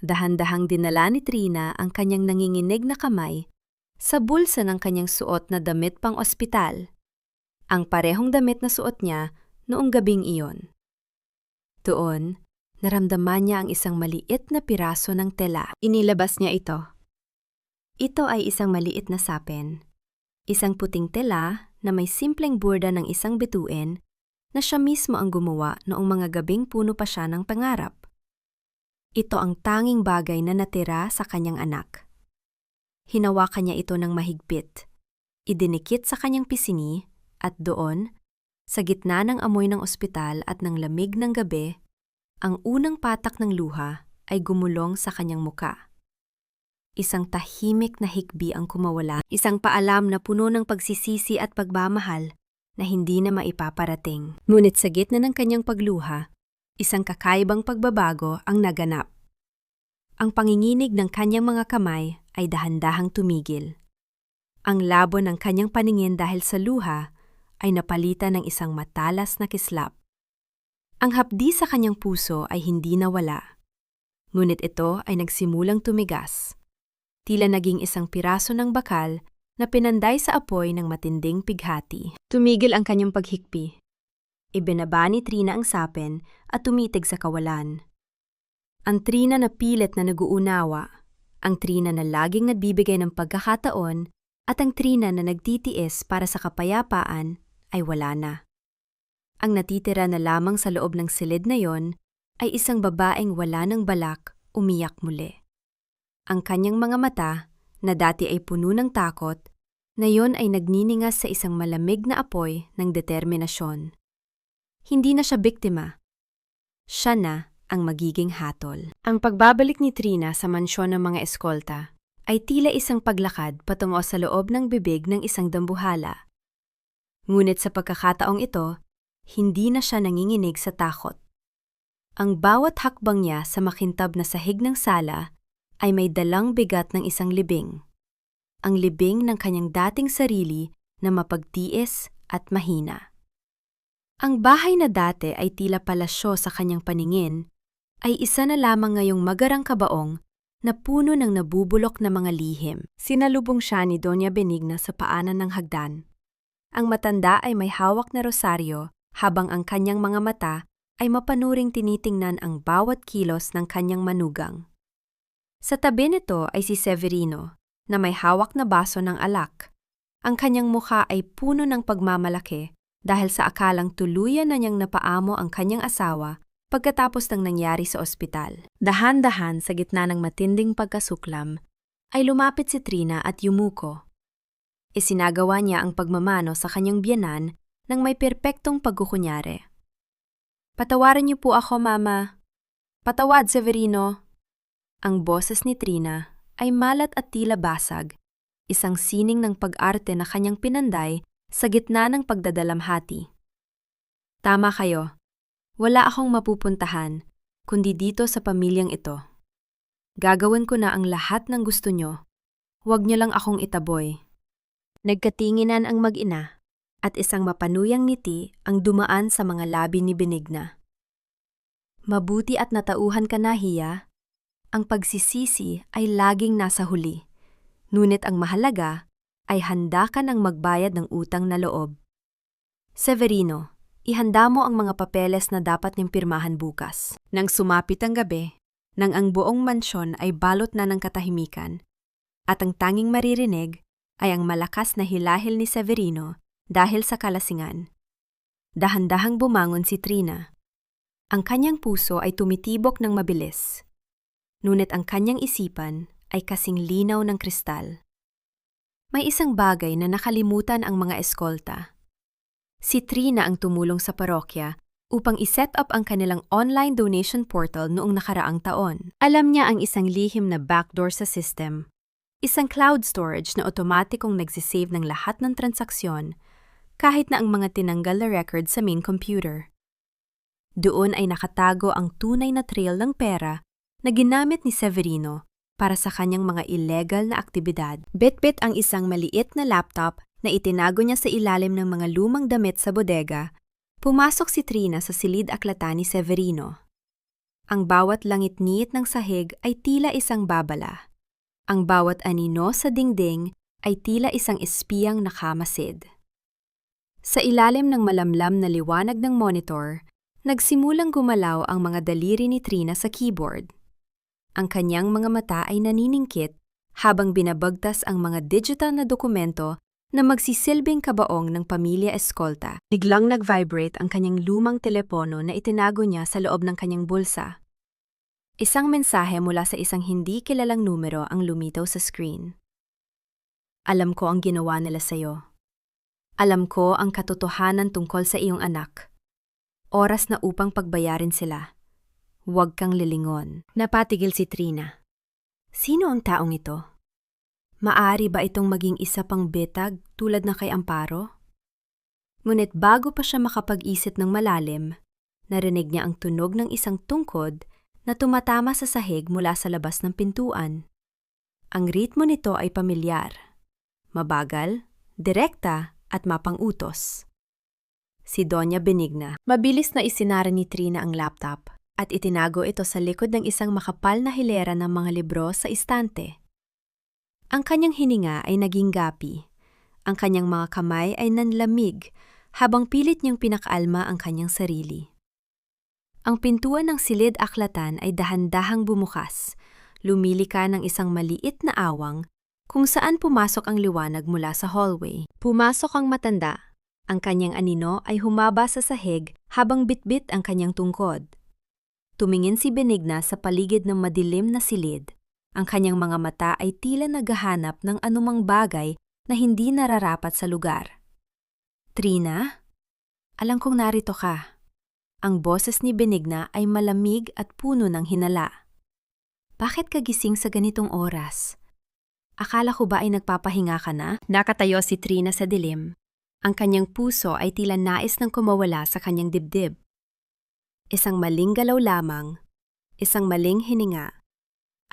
Speaker 3: Dahan-dahang dinala ni Trina ang kanyang nanginginig na kamay sa bulsa ng kanyang suot na damit pang ospital, ang parehong damit na suot niya noong gabing iyon. Doon, naramdaman niya ang isang maliit na piraso ng tela. Inilabas niya ito. Ito ay isang maliit na sapin, isang puting tela na may simpleng burda ng isang bituin na siya mismo ang gumawa noong mga gabing puno pa siya ng pangarap.
Speaker 1: Ito ang tanging bagay na natira sa kanyang anak. Hinawakan niya ito ng mahigpit. Idinikit sa kanyang pisini at doon, sa gitna ng amoy ng ospital at ng lamig ng gabi, ang unang patak ng luha ay gumulong sa kanyang muka. Isang tahimik na hikbi ang kumawala, isang paalam na puno ng pagsisisi at pagmamahal na hindi na maipaparating. Ngunit sa gitna ng kanyang pagluha, isang kakaibang pagbabago ang naganap. Ang panginginig ng kanyang mga kamay ay dahan-dahang tumigil. Ang labo ng kanyang paningin dahil sa luha ay napalitan ng isang matalas na kislap. Ang hapdi sa kanyang puso ay hindi nawala. Ngunit ito ay nagsimulang tumigas. Tila naging isang piraso ng bakal na pinanday sa apoy ng matinding pighati. Tumigil ang kanyang paghikpi. Ibinaba ni Trina ang sapin at tumitig sa kawalan. Ang Trina na pilit na naguunawa, ang Trina na laging nagbibigay ng pagkakataon, at ang Trina na nagtitiis para sa kapayapaan ay wala na. Ang natitira na lamang sa loob ng silid na yon ay isang babaeng wala ng balak umiyak muli. Ang kanyang mga mata, na dati ay puno ng takot, ngayon ay nagniningas sa isang malamig na apoy ng determinasyon. Hindi na siya biktima. Siya na ang magiging hatol. Ang pagbabalik ni Trina sa mansyon ng mga eskolta ay tila isang paglakad patungo sa loob ng bibig ng isang dambuhala. Ngunit sa pagkakataong ito, hindi na siya nanginginig sa takot. Ang bawat hakbang niya sa makintab na sahig ng sala ay may dalang bigat ng isang libing. Ang libing ng kanyang dating sarili na mapagtiis at mahina. Ang bahay na dati ay tila palasyo sa kanyang paningin, ay isa na lamang ngayong magarang kabaong na puno ng nabubulok na mga lihim. Sinalubong siya ni Doña Benigna sa paanan ng hagdan. Ang matanda ay may hawak na rosaryo habang ang kanyang mga mata ay mapanuring tinitingnan ang bawat kilos ng kanyang manugang. Sa tabi nito ay si Severino na may hawak na baso ng alak. Ang kanyang mukha ay puno ng pagmamalaki dahil sa akalang tuluyan na niyang napaamo ang kanyang asawa pagkatapos ng nangyari sa ospital. Dahan-dahan sa gitna ng matinding pagkasuklam, ay lumapit si Trina at yumuko. Isinagawa niya ang pagmamano sa kanyang biyenan ng may perpektong pagkukunyari. "Patawarin niyo po ako, Mama." "Patawad, Severino." Ang boses ni Trina ay malat at tila basag, isang sining ng pag-arte na kanyang pinanday sa gitna ng pagdadalamhati. "Tama kayo. Wala akong mapupuntahan, kundi dito sa pamilyang ito. Gagawin ko na ang lahat ng gusto nyo. Huwag nyo lang akong itaboy." Nagkatinginan ang mag-ina, at isang mapanuyang ngiti ang dumaan sa mga labi ni Benigna. "Mabuti at natauhan ka na, Hiya. Ang pagsisisi ay laging nasa huli, ngunit ang mahalaga ay handa ka ng magbayad ng utang na loob. Severino, ihanda mo ang mga papeles na dapat niyong pirmahan bukas." Nang sumapit ang gabi, nang ang buong mansyon ay balot na ng katahimikan, at ang tanging maririnig ay ang malakas na hilahil ni Severino dahil sa kalasingan. Dahan-dahang bumangon si Trina. Ang kanyang puso ay tumitibok ng mabilis, ngunit ang kanyang isipan ay kasing linaw ng kristal. May isang bagay na nakalimutan ang mga eskolta. Si Trina ang tumulong sa parokya upang iset up ang kanilang online donation portal noong nakaraang taon. Alam niya ang isang lihim na backdoor sa system, isang cloud storage na otomatikong nagsisave ng lahat ng transaksyon kahit na ang mga tinanggal na record sa main computer. Doon ay nakatago ang tunay na trail ng pera na ginamit ni Severino para sa kanyang mga illegal na aktibidad. Bit-bit ang isang maliit na laptop na itinago niya sa ilalim ng mga lumang damit sa bodega. Pumasok si Trina sa silid-aklata ni Severino. Ang bawat langit-ngit ng sahig ay tila isang babala. Ang bawat anino sa dingding ay tila isang espiyang nakamasid. Sa ilalim ng malamlam na liwanag ng monitor, nagsimulang gumalaw ang mga daliri ni Trina sa keyboard. Ang kanyang mga mata ay naniningkit habang binabagtas ang mga digital na dokumento na magsisilbing kabaong ng pamilya Escolta. Biglang nag-vibrate ang kanyang lumang telepono na itinago niya sa loob ng kanyang bulsa. Isang mensahe mula sa isang hindi kilalang numero ang lumitaw sa screen. Alam ko ang ginawa nila sa'yo. Alam ko ang katotohanan tungkol sa iyong anak. Oras na upang pagbayarin sila. Huwag kang lilingon. Napatigil si Trina. Sino ang taong ito? Maari ba itong maging isa pang betag tulad na kay Amparo? Ngunit bago pa siya makapag-isip ng malalim, narinig niya ang tunog ng isang tungkod na tumatama sa sahig mula sa labas ng pintuan. Ang ritmo nito ay pamilyar, mabagal, direkta at mapang-utos. Si Doña Benigna. Mabilis na isinara ni Trina ang laptop at itinago ito sa likod ng isang makapal na hilera ng mga libro sa istante. Ang kanyang hininga ay naging gapi. Ang kanyang mga kamay ay nanlamig habang pilit niyang pinakaalma ang kanyang sarili. Ang pintuan ng silid-aklatan ay dahan-dahang bumukas, lumilika ng isang maliit na awang kung saan pumasok ang liwanag mula sa hallway. Pumasok ang matanda. Ang kanyang anino ay humaba sa sahig habang bitbit ang kanyang tungkod. Tumingin si Benigna sa paligid ng madilim na silid. Ang kanyang mga mata ay tila naghahanap ng anumang bagay na hindi nararapat sa lugar. Trina, alam kong narito ka. Ang boses ni Benigna ay malamig at puno ng hinala. Bakit ka gising sa ganitong oras? Akala ko ba ay nagpapahinga ka na? Nakatayo si Trina sa dilim. Ang kanyang puso ay tila nais ng kumawala sa kanyang dibdib. Isang maling galaw lamang, isang maling hininga,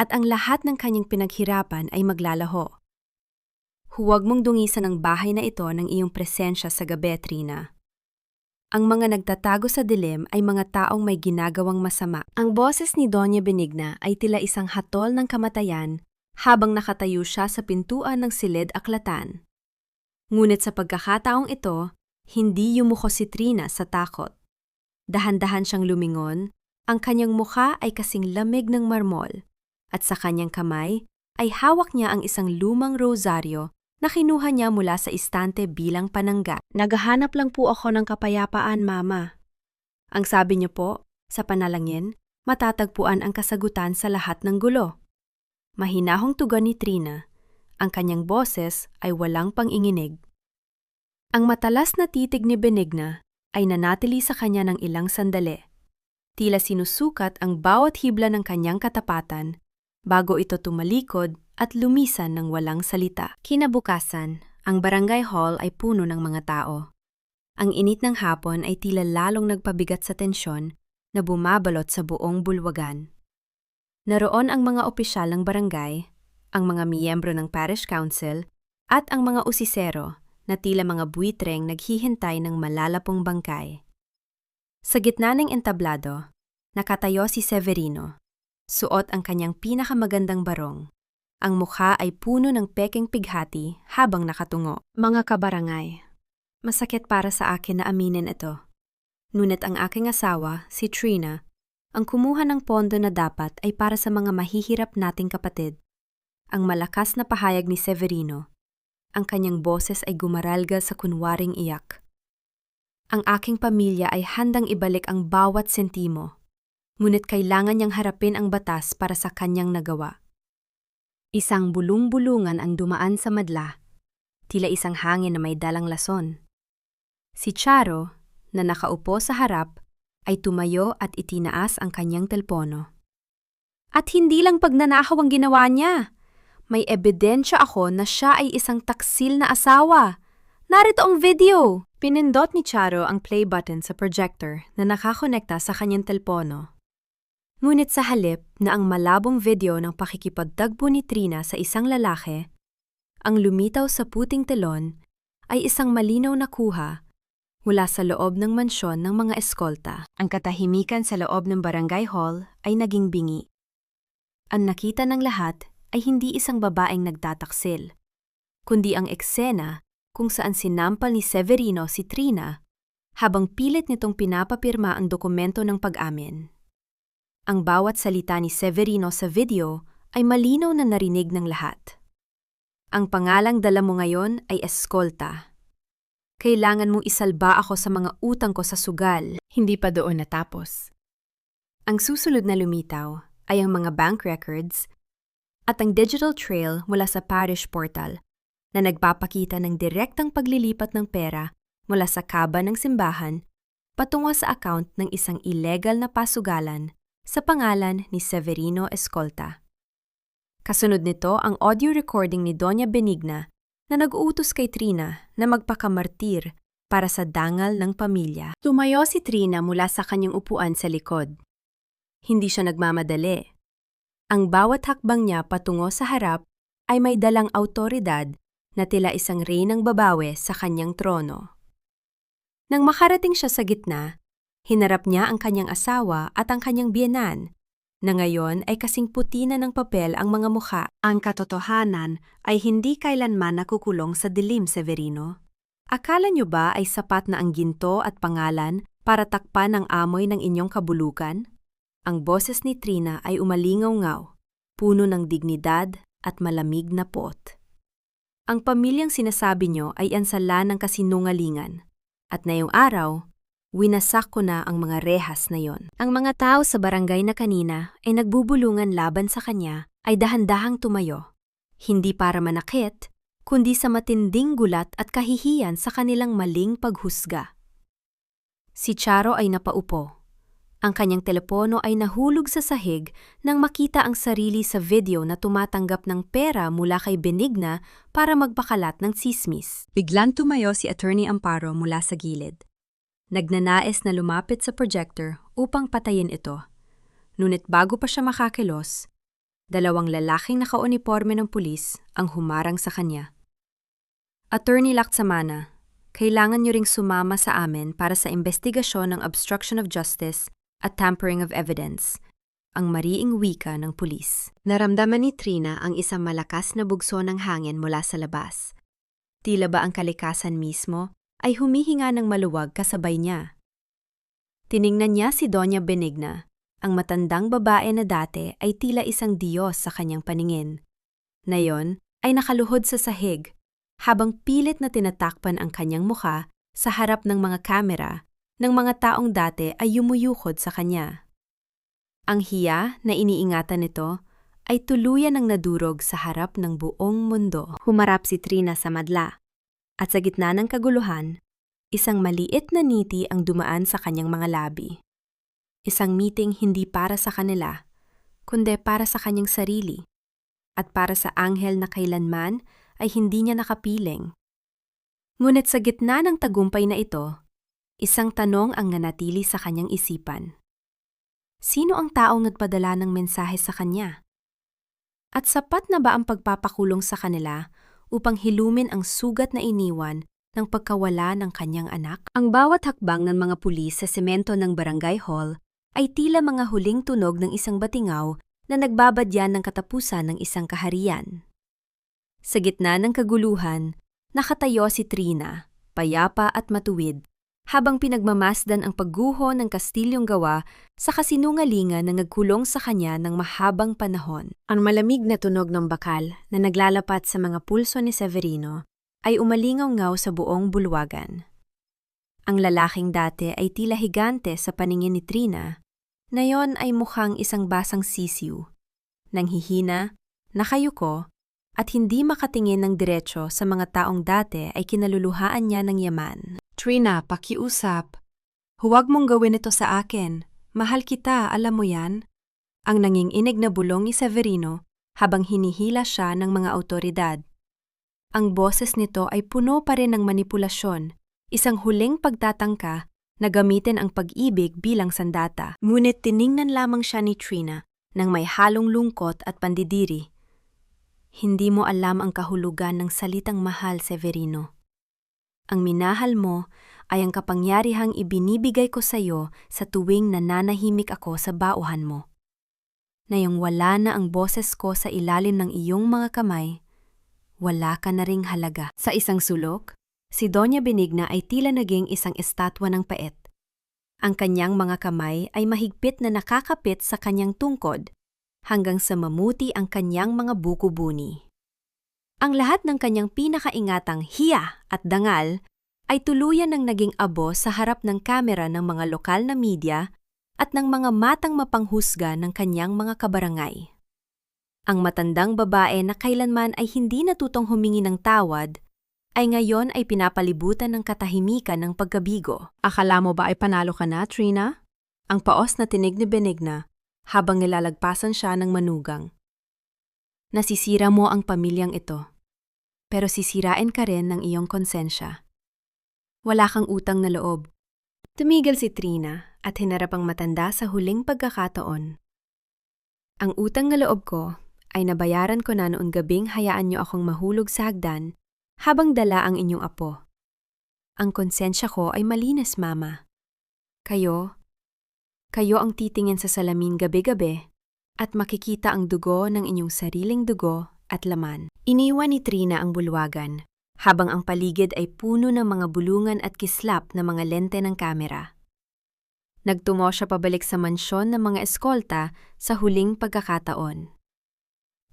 Speaker 1: at ang lahat ng kanyang pinaghirapan ay maglalaho. Huwag mong dungisan ang bahay na ito ng iyong presensya sa gabi, Trina. Ang mga nagtatago sa dilim ay mga taong may ginagawang masama. Ang boses ni Doña Benigna ay tila isang hatol ng kamatayan habang nakatayo siya sa pintuan ng silid-aklatan. Ngunit sa pagkakataong ito, hindi yumuko si Trina sa takot. Dahan-dahan siyang lumingon, ang kanyang mukha ay kasing lamig ng marmol, at sa kanyang kamay ay hawak niya ang isang lumang rosaryo na kinuha niya mula sa istante bilang panangga. Naghahanap lang po ako ng kapayapaan, Mama. Ang sabi niyo po, sa panalangin, matatagpuan ang kasagutan sa lahat ng gulo. Mahinahong tugon ni Trina. Ang kanyang boses ay walang panginginig. Ang matalas na titig ni Benigna ay nanatili sa kanya ng ilang sandali. Tila sinusukat ang bawat hibla ng kanyang katapatan bago ito tumalikod at lumisan ng walang salita. Kinabukasan, ang barangay hall ay puno ng mga tao. Ang init ng hapon ay tila lalong nagpabigat sa tensyon na bumabalot sa buong bulwagan. Naroon ang mga opisyal ng barangay, ang mga miyembro ng parish council, at ang mga usisero na tila mga buitreng naghihintay ng malalapong bangkay. Sa gitna ng entablado, nakatayo si Severino. Suot ang kanyang pinakamagandang barong. Ang mukha ay puno ng pekeng pighati habang nakatungo. Mga kabarangay, masakit para sa akin na aminin ito. Ngunit ang aking asawa, si Trina, ang kumuha ng pondo na dapat ay para sa mga mahihirap nating kapatid. Ang malakas na pahayag ni Severino. Ang kanyang boses ay gumaralga sa kunwaring iyak. Ang aking pamilya ay handang ibalik ang bawat sentimo. Ngunit kailangan niyang harapin ang batas para sa kanyang nagawa. Isang bulung-bulungan ang dumaan sa madla, tila isang hangin na may dalang lason. Si Charo, na nakaupo sa harap, ay tumayo at itinaas ang kanyang telpono. At hindi lang pagnanakaw ang ginawa niya. May ebidensya ako na siya ay isang taksil na asawa. Narito ang video! Pinindot ni Charo ang play button sa projector na nakakonekta sa kanyang telpono. Ngunit sa halip na ang malabong video ng pakikipagtagpo ni Trina sa isang lalaki, ang lumitaw sa puting telon ay isang malinaw na kuha mula sa loob ng mansyon ng mga eskolta. Ang katahimikan sa loob ng barangay hall ay naging bingi. Ang nakita ng lahat ay hindi isang babaeng nagtataksil, kundi ang eksena kung saan sinampal ni Severino si Trina habang pilit nitong pinapapirma ang dokumento ng pag-amin. Ang bawat salita ni Severino sa video ay malinaw na narinig ng lahat. Ang pangalang dala mo ngayon ay eskolta. Kailangan mong isalba ako sa mga utang ko sa sugal. Hindi pa doon natapos. Ang susunod na lumitaw ay ang mga bank records at ang digital trail mula sa parish portal na nagpapakita ng direktang paglilipat ng pera mula sa kaba ng simbahan patungo sa account ng isang illegal na pasugalan sa pangalan ni Severino Escolta. Kasunod nito ang audio recording ni Doña Benigna na nag-uutos kay Trina na magpakamartir para sa dangal ng pamilya. Tumayo si Trina mula sa kanyang upuan sa likod. Hindi siya nagmamadali. Ang bawat hakbang niya patungo sa harap ay may dalang awtoridad na tila isang reynang babawe sa kanyang trono. Nang makarating siya sa gitna, hinarap niya ang kanyang asawa at ang kanyang biyenan, na ngayon ay kasing puti na ng papel ang mga mukha. Ang katotohanan ay hindi kailanman nakukulong sa dilim, Severino. Akala niyo ba ay sapat na ang ginto at pangalan para takpan ang amoy ng inyong kabulukan? Ang boses ni Trina ay umalingaw-ngaw, puno ng dignidad at malamig na pot. Ang pamilyang sinasabi niyo ay ansala ng kasinungalingan, at ngayong araw, winasak ko na ang mga rehas na yon. Ang mga tao sa barangay na kanina ay nagbubulungan laban sa kanya ay dahan-dahang tumayo, hindi para manakit, kundi sa matinding gulat at kahihiyan sa kanilang maling paghusga. Si Charo ay napaupo. Ang kanyang telepono ay nahulog sa sahig nang makita ang sarili sa video na tumatanggap ng pera mula kay Benigna para magpakalat ng tsismis. Biglang tumayo si Attorney Amparo mula sa gilid. Nagnanais na lumapit sa projector upang patayin ito. Ngunit bago pa siya makakilos, dalawang lalaking nakauniporme ng pulis ang humarang sa kanya. Attorney Lacsamana, kailangan niyo ring sumama sa amin para sa investigasyon ng obstruction of justice at tampering of evidence, ang mariing wika ng pulis. Naramdaman ni Trina ang isang malakas na bugso ng hangin mula sa labas. Tila ba ang kalikasan mismo ay humihinga ng maluwag kasabay niya. Tiningnan niya si Doña Benigna, ang matandang babae na dati ay tila isang diyos sa kanyang paningin. Ngayon ay nakaluhod sa sahig, habang pilit na tinatakpan ang kanyang mukha sa harap ng mga kamera ng mga taong dati ay yumuyukod sa kanya. Ang hiya na iniingatan nito ay tuluyan ng nadurog sa harap ng buong mundo. Humarap si Trina sa madla, at sa gitna ng kaguluhan, isang maliit na ngiti ang dumaan sa kanyang mga labi. Isang meeting hindi para sa kanila, kundi para sa kanyang sarili, at para sa anghel na kailanman ay hindi niya nakapiling. Ngunit sa gitna ng tagumpay na ito, isang tanong ang nanatili sa kanyang isipan. Sino ang taong nagpadala ng mensahe sa kanya? At sapat na ba ang pagpapakulong sa kanila upang hilumin ang sugat na iniwan ng pagkawala ng kanyang anak? Ang bawat hakbang ng mga pulis sa semento ng barangay hall ay tila mga huling tunog ng isang batingaw na nagbabadyan ng katapusan ng isang kaharian. Sa gitna ng kaguluhan, nakatayo si Trina, payapa at matuwid, habang pinagmamasdan ang pagguho ng kastilyong gawa sa kasinungalingan na nagkulong sa kanya ng mahabang panahon. Ang malamig na tunog ng bakal na naglalapat sa mga pulso ni Severino ay umalingaw-ngaw sa buong bulwagan. Ang lalaking dati ay tila higante sa paningin ni Trina, ngayon ay mukhang isang basang sisiw, nanghihina, nakayuko, at hindi makatingin ng diretsyo sa mga taong dati ay kinaluluhaan niya ng yaman. Trina, pakiusap. Huwag mong gawin ito sa akin. Mahal kita, alam mo yan? Ang nanginginig na bulong ni Severino habang hinihila siya ng mga awtoridad. Ang boses nito ay puno pa rin ng manipulasyon, isang huling pagtatangka na gamitin ang pag-ibig bilang sandata. Ngunit tiningnan lamang siya ni Trina nang may halong lungkot at pandidiri. Hindi mo alam ang kahulugan ng salitang mahal, Severino. Ang minahal mo ay ang kapangyarihang ibinibigay ko sa iyo sa tuwing nananahimik ako sa bauhan mo. Ngayong wala na ang boses ko sa ilalim ng iyong mga kamay, wala ka na ring halaga. Sa isang sulok, si Doña Benigna ay tila naging isang estatwa ng pait. Ang kanyang mga kamay ay mahigpit na nakakapit sa kanyang tungkod, hanggang sa mamuti ang kanyang mga buko-buni. Ang lahat ng kanyang pinakaingatang hiya at dangal ay tuluyan ng naging abo sa harap ng kamera ng mga lokal na media at ng mga matang mapanghusga ng kanyang mga kabarangay. Ang matandang babae na kailanman ay hindi natutong humingi ng tawad, ay ngayon ay pinapalibutan ng katahimikan ng pagkabigo.
Speaker 2: Akala mo ba ay panalo ka na, Trina?
Speaker 1: Ang paos na tinig ni Benigna habang nilalagpasan siya ng manugang. Nasisira mo ang pamilyang ito, pero sisirain ka rin ng iyong konsensya. Wala kang utang na loob. Tumigil si Trina at hinarap ang matanda sa huling pagkakataon. Ang utang na loob ko ay nabayaran ko na noong gabing hayaan niyo akong mahulog sa hagdan habang dala ang inyong apo. Ang konsensya ko ay malinis, Mama. Kayo ang titingin sa salamin gabi-gabi at makikita ang dugo ng inyong sariling dugo at laman. Iniwan ni Trina ang bulwagan, habang ang paligid ay puno ng mga bulungan at kislap na mga lente ng kamera. Nagtungo siya pabalik sa mansyon ng mga eskolta sa huling pagkakataon.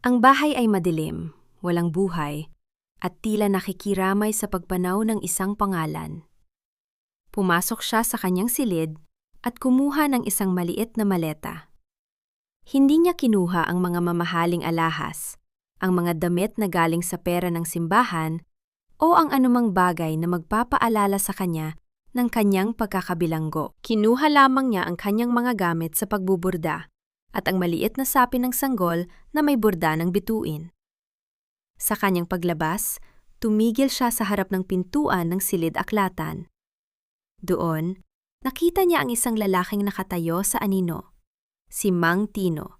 Speaker 1: Ang bahay ay madilim, walang buhay, at tila nakikiramay sa pagpanaw ng isang pangalan. Pumasok siya sa kanyang silid at kumuha ng isang maliit na maleta. Hindi niya kinuha ang mga mamahaling alahas, ang mga damit na galing sa pera ng simbahan, o ang anumang bagay na magpapaalala sa kanya ng kanyang pagkakabilanggo. Kinuha lamang niya ang kanyang mga gamit sa pagbuburda at ang maliit na sapi ng sanggol na may burda ng bituin. Sa kanyang paglabas, tumigil siya sa harap ng pintuan ng silid-aklatan. Doon, nakita niya ang isang lalaking nakatayo sa anino, si Mang Tino,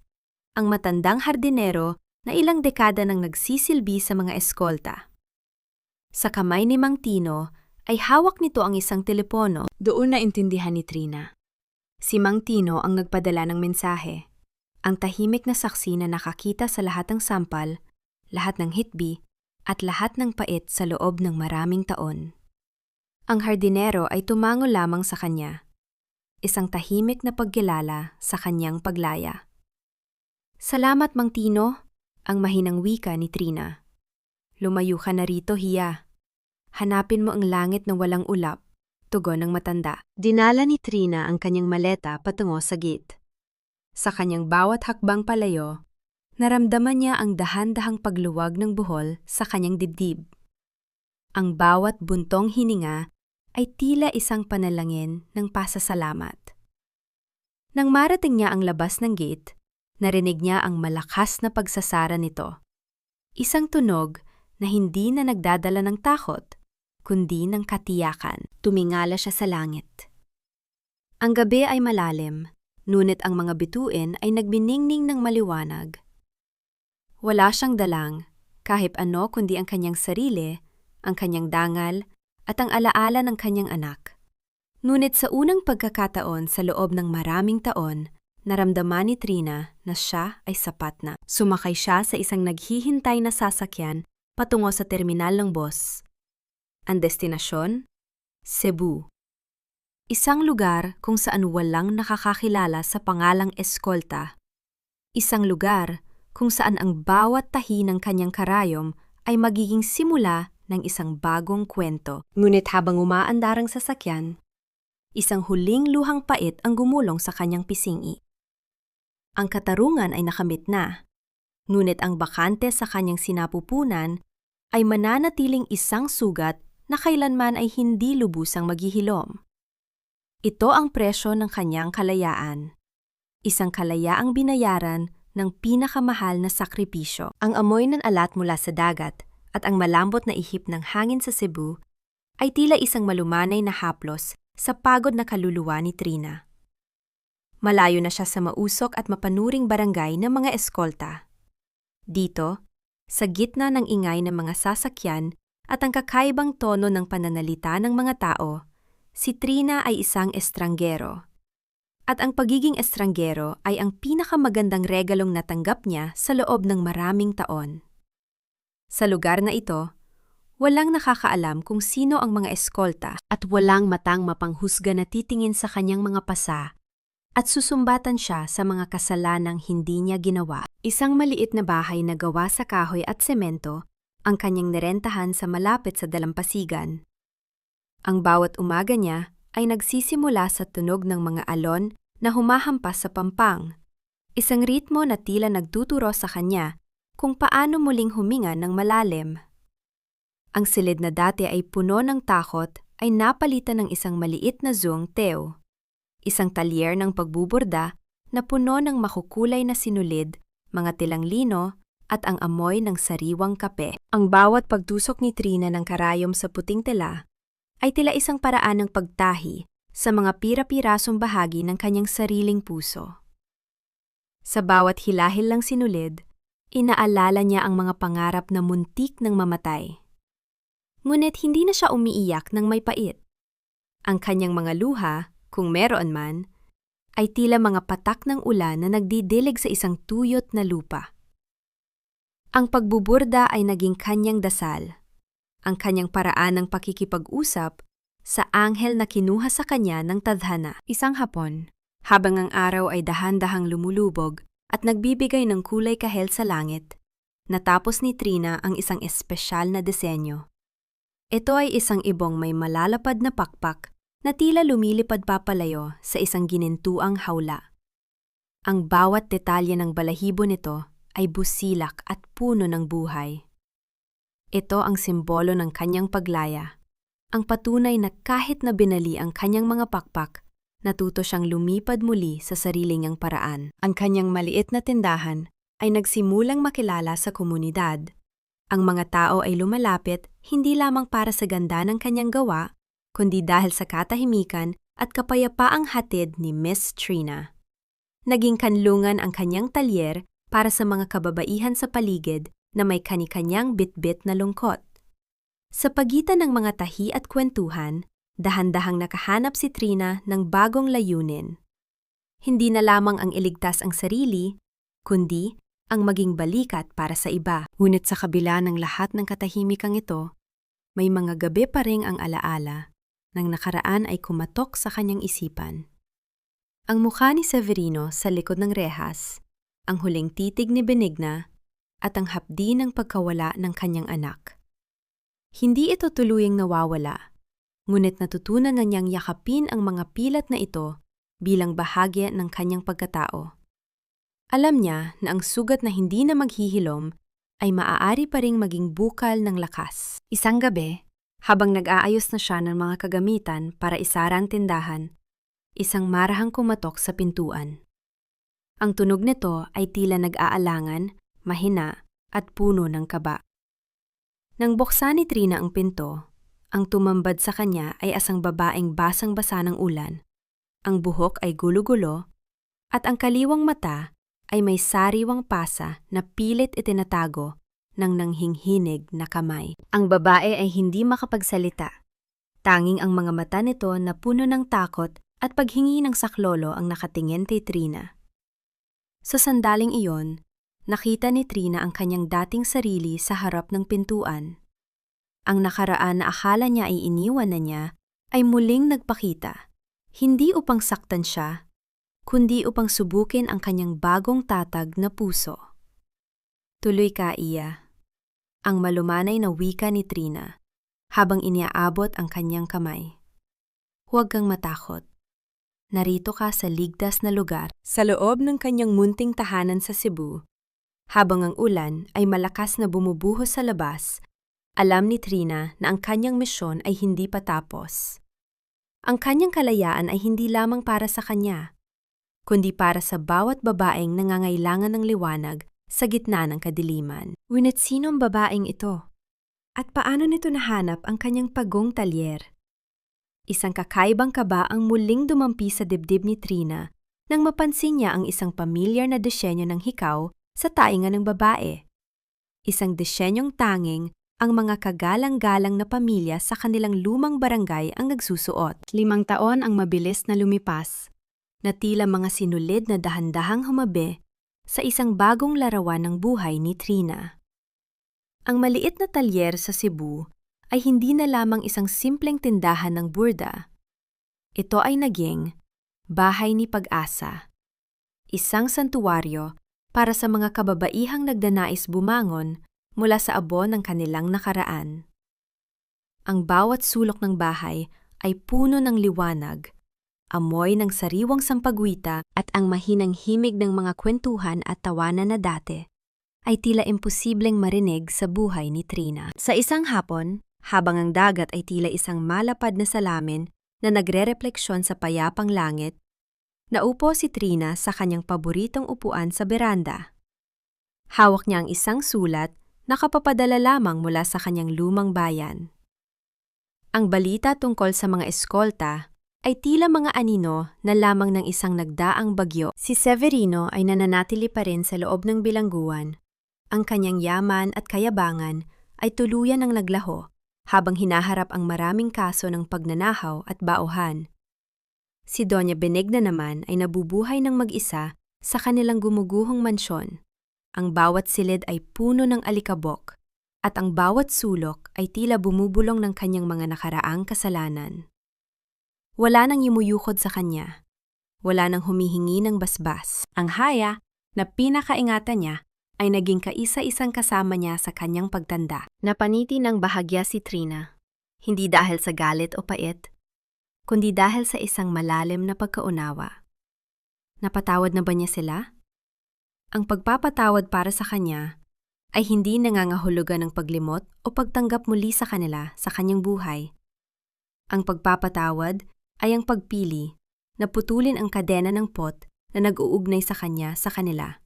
Speaker 1: ang matandang hardinero na ilang dekada nang nagsisilbi sa mga eskolta. Sa kamay ni Mang Tino ay hawak nito ang isang telepono. Doon naintindihan ni Trina. Si Mang Tino ang nagpadala ng mensahe, ang tahimik na saksi na nakakita sa lahat ng sampal, lahat ng hitbi, at lahat ng pait sa loob ng maraming taon. Ang hardinero ay tumango lamang sa kanya, isang tahimik na pagkilala sa kanyang paglaya. Salamat, Mang Tino, ang mahinang wika ni Trina. Lumayo ka na rito, Hiya. Hanapin mo ang langit na walang ulap, tugon ng matanda. Dinala ni Trina ang kanyang maleta patungo sa gate. Sa kanyang bawat hakbang palayo, naramdaman niya ang dahan-dahang pagluwag ng buhol sa kanyang dibdib. Ang bawat buntong hininga ay tila isang panalangin ng pasasalamat. Nang marating niya ang labas ng gate, narinig niya ang malakas na pagsasara nito. Isang tunog na hindi na nagdadala ng takot, kundi ng katiyakan. Tumingala siya sa langit. Ang gabi ay malalim, ngunit ang mga bituin ay nagbiningning ng maliwanag. Wala siyang dalang, kahit ano kundi ang kanyang sarili, ang kanyang dangal, at ang alaala ng kanyang anak. Ngunit sa unang pagkakataon sa loob ng maraming taon, naramdaman ni Trina na siya ay sapat na. Sumakay siya sa isang naghihintay na sasakyan patungo sa terminal ng bus. Ang destinasyon? Cebu. Isang lugar kung saan walang nakakakilala sa pangalang eskolta. Isang lugar kung saan ang bawat tahi ng kanyang karayom ay magiging simula ng isang bagong kwento. Ngunit habang umaandar ang sasakyan, isang huling luhang pait ang gumulong sa kanyang pisingi. Ang katarungan ay nakamit na, ngunit ang bakante sa kanyang sinapupunan ay mananatiling isang sugat na kailanman ay hindi lubusang maghihilom. Ito ang presyo ng kanyang kalayaan. Isang kalayaang binayaran ng pinakamahal na sakripisyo. Ang amoy ng alat mula sa dagat at ang malambot na ihip ng hangin sa Cebu ay tila isang malumanay na haplos sa pagod na kaluluwa ni Trina. Malayo na siya sa mausok at mapanuring barangay ng mga eskolta. Dito, sa gitna ng ingay ng mga sasakyan at ang kakaibang tono ng pananalita ng mga tao, si Trina ay isang estranggero. At ang pagiging estranggero ay ang pinakamagandang regalong natanggap niya sa loob ng maraming taon. Sa lugar na ito, walang nakakaalam kung sino ang mga eskolta at walang matang mapanghusga na titingin sa kanyang mga pasa at susumbatan siya sa mga kasalanang hindi niya ginawa. Isang maliit na bahay na gawa sa kahoy at semento ang kanyang nirentahan sa malapit sa dalampasigan. Ang bawat umaga niya ay nagsisimula sa tunog ng mga alon na humahampas sa pampang. Isang ritmo na tila nagtuturo sa kanya kung paano muling huminga ng malalim. Ang silid na dati ay puno ng takot ay napalitan ng isang maliit na zung teo. Isang talyer ng pagbuburda na puno ng makukulay na sinulid, mga tilang lino at ang amoy ng sariwang kape. Ang bawat pagtusok ni Trina ng karayom sa puting tela ay tila isang paraan ng pagtahi sa mga pira-pirasong bahagi ng kanyang sariling puso. Sa bawat hilahil lang sinulid, inaalala niya ang mga pangarap na muntik ng mamatay. Ngunit hindi na siya umiiyak ng may pait. Ang kanyang mga luha, kung meron man, ay tila mga patak ng ulan na nagdidilig sa isang tuyot na lupa. Ang pagbuburda ay naging kanyang dasal, ang kanyang paraan ng pakikipag-usap sa anghel na kinuha sa kanya ng tadhana. Isang hapon, habang ang araw ay dahan-dahang lumulubog at nagbibigay ng kulay kahel sa langit, natapos ni Trina ang isang espesyal na disenyo. Ito ay isang ibong may malalapad na pakpak na tila lumilipad papalayo sa isang ginintuang hawla. Ang bawat detalye ng balahibo nito ay busilak at puno ng buhay. Ito ang simbolo ng kanyang paglaya, ang patunay na kahit na binali ang kanyang mga pakpak, natuto siyang lumipad muli sa sarili niyang paraan. Ang kanyang maliit na tindahan ay nagsimulang makilala sa komunidad. Ang mga tao ay lumalapit hindi lamang para sa ganda ng kanyang gawa, kundi dahil sa katahimikan at kapayapaang hatid ni Miss Trina. Naging kanlungan ang kanyang talyer para sa mga kababaihan sa paligid na may kani-kanyang bitbit na lungkot. Sa pagitan ng mga tahi at kwentuhan, dahan-dahang nakahanap si Trina ng bagong layunin. Hindi na lamang ang iligtas ang sarili, kundi ang maging balikat para sa iba. Ngunit sa kabila ng lahat ng katahimikang ito, may mga gabi pa ring ang alaala ng nakaraan ay kumatok sa kanyang isipan. Ang mukha ni Severino sa likod ng rehas, ang huling titig ni Benigna, at ang hapdi ng pagkawala ng kanyang anak. Hindi ito tuluyang nawawala, ngunit natutunan na niyang yakapin ang mga pilat na ito bilang bahagi ng kanyang pagkatao. Alam niya na ang sugat na hindi na maghihilom ay maaari pa ring maging bukal ng lakas. Isang gabi, habang nag-aayos na siya ng mga kagamitan para isara ang tindahan, isang marahang kumatok sa pintuan. Ang tunog nito ay tila nag-aalangan, mahina, at puno ng kaba. Nang buksan ni Trina ang pinto, ang tumambad sa kanya ay asang babaeng basang-basa ng ulan. Ang buhok ay gulo-gulo, at ang kaliwang mata ay may sariwang pasa na pilit itinatago ng nanghinghinig na kamay. Ang babae ay hindi makapagsalita. Tanging ang mga mata nito na puno ng takot at paghingi ng saklolo ang nakatingin kay Trina. Sa sandaling iyon, nakita ni Trina ang kanyang dating sarili sa harap ng pintuan. Ang nakaraan na akala niya ay iniwan na niya ay muling nagpakita, hindi upang saktan siya, kundi upang subukin ang kanyang bagong tatag na puso. Tuloy ka, Iya. Ang malumanay na wika ni Trina habang iniaabot ang kanyang kamay. Huwag kang matakot. Narito ka sa ligtas na lugar sa loob ng kanyang munting tahanan sa Cebu. Habang ang ulan ay malakas na bumubuhos sa labas, alam ni Trina na ang kanyang misyon ay hindi pa tapos. Ang kanyang kalayaan ay hindi lamang para sa kanya, kundi para sa bawat babaeng nangangailangan ng liwanag sa gitna ng kadiliman. Ngunit sinong babaeng ito? At paano nito nahanap ang kanyang pagong talyer? Isang kakaibang kaba ang muling dumampi sa dibdib ni Trina nang mapansin niya ang isang pamilyar na disenyo ng hikaw sa taingan ng babae. Isang disenyong tanging ang mga kagalang-galang na pamilya sa kanilang lumang barangay ang nagsusuot. 5 taon ang mabilis na lumipas, na tila mga sinulid na dahan-dahang humabi sa isang bagong larawan ng buhay ni Trina. Ang maliit na talyer sa Cebu ay hindi na lamang isang simpleng tindahan ng burda. Ito ay naging bahay ni pag-asa, isang santuwaryo para sa mga kababaihang nagdanais bumangon mula sa abo ng kanilang nakaraan. Ang bawat sulok ng bahay ay puno ng liwanag, amoy ng sariwang sampagwita
Speaker 3: at ang mahinang himig ng mga kwentuhan at tawanan na dati ay tila imposibleng marinig sa buhay ni Trina. Sa isang hapon, habang ang dagat ay tila isang malapad na salamin na nagre-refleksyon sa payapang langit, naupo si Trina sa kanyang paboritong upuan sa beranda. Hawak niya ang isang sulat na kapapadala lamang mula sa kanyang lumang bayan. Ang balita tungkol sa mga eskolta ay tila mga anino na lamang ng isang nagdaang bagyo. Si Severino ay nananatili pa rin sa loob ng bilangguan. Ang kanyang yaman at kayabangan ay tuluyan ng naglaho habang hinaharap ang maraming kaso ng pagnanahaw at bauhan. Si Doña Benigna naman ay nabubuhay ng mag-isa sa kanilang gumuguhong mansyon. Ang bawat silid ay puno ng alikabok at ang bawat sulok ay tila bumubulong ng kanyang mga nakaraang kasalanan. Wala nang yumuyukod sa kanya. Wala nang humihingi ng basbas. Ang haya na pinakaingatan niya ay naging kaisa-isang kasama niya sa kanyang pagtanda. Napaniti ng bahagya si Trina, hindi dahil sa galit o pait, kundi dahil sa isang malalim na pagkaunawa. Napatawad na ba niya sila? Ang pagpapatawad para sa kanya ay hindi nangangahulugan ng paglimot o pagtanggap muli sa kanila sa kanyang buhay. Ang pagpapatawad ay ang pagpili na putulin ang kadena ng pot na nag-uugnay sa kanya sa kanila.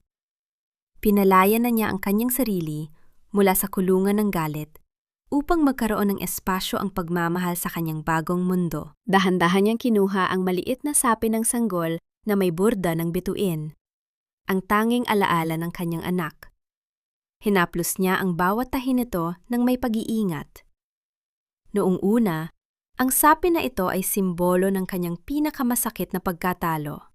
Speaker 3: Pinalaya na niya ang kanyang sarili mula sa kulungan ng galit upang magkaroon ng espasyo ang pagmamahal sa kanyang bagong mundo. Dahan-dahan niyang kinuha ang maliit na sapi ng sanggol na may burda ng bituin, ang tanging alaala ng kanyang anak. Hinaplos niya ang bawat tahi nito ng may pag-iingat. Noong una, ang sapi na ito ay simbolo ng kanyang pinakamasakit na pagkatalo.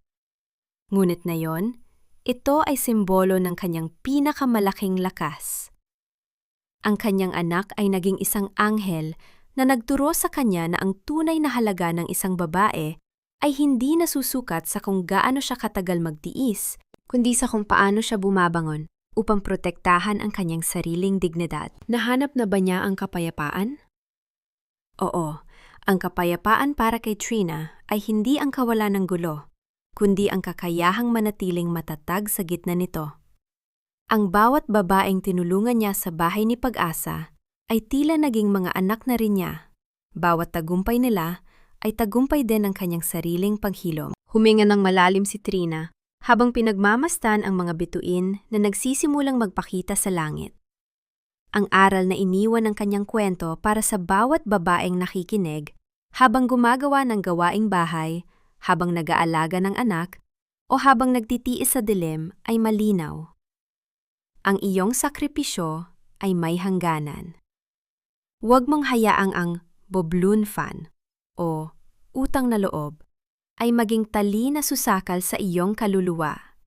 Speaker 3: Ngunit ngayon, ito ay simbolo ng kanyang pinakamalaking lakas. Ang kanyang anak ay naging isang anghel na nagturo sa kanya na ang tunay na halaga ng isang babae ay hindi nasusukat sa kung gaano siya katagal magtiis, kundi sa kung paano siya bumabangon upang protektahan ang kanyang sariling dignidad. Nahanap na ba niya ang kapayapaan? Oo, ang kapayapaan para kay Trina ay hindi ang kawalan ng gulo, kundi ang kakayahang manatiling matatag sa gitna nito. Ang bawat babaeng tinulungan niya sa bahay ni Pag-asa ay tila naging mga anak na rin niya. Bawat tagumpay nila ay tagumpay din ng kanyang sariling paghilom. Huminga ng malalim si Trina habang pinagmamastan ang mga bituin na nagsisimulang magpakita sa langit. Ang aral na iniwan ng kanyang kwento para sa bawat babaeng nakikinig habang gumagawa ng gawaing bahay, habang nag-aalaga ng anak, o habang nagtitiis sa dilim ay malinaw. Ang iyong sakripisyo ay may hangganan. Huwag mong hayaang ang boblunfan o utang na loob ay maging tali na susakal sa iyong kaluluwa.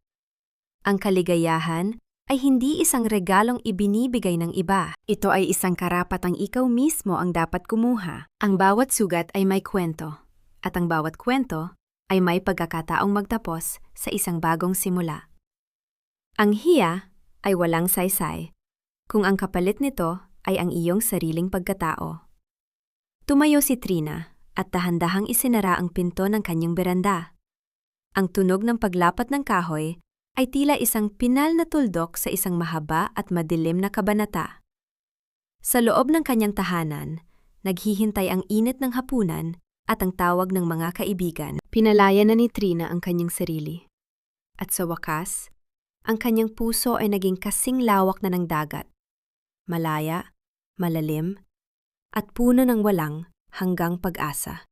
Speaker 3: Ang kaligayahan ay hindi isang regalong ibinibigay ng iba. Ito ay isang karapatang ikaw mismo ang dapat kumuha. Ang bawat sugat ay may kwento, at ang bawat kwento ay may pagkakataong magtapos sa isang bagong simula. Ang hiya ay walang saysay, kung ang kapalit nito ay ang iyong sariling pagkatao. Tumayo si Trina at dahan-dahang isinara ang pinto ng kanyang beranda. Ang tunog ng paglapat ng kahoy ay tila isang pinal na tuldok sa isang mahaba at madilim na kabanata. Sa loob ng kanyang tahanan, naghihintay ang init ng hapunan at ang tawag ng mga kaibigan. Pinalaya na ni Trina ang kanyang sarili. At sa wakas, ang kanyang puso ay naging kasing lawak na ng dagat. Malaya, malalim, at puno ng walang hanggang pag-asa.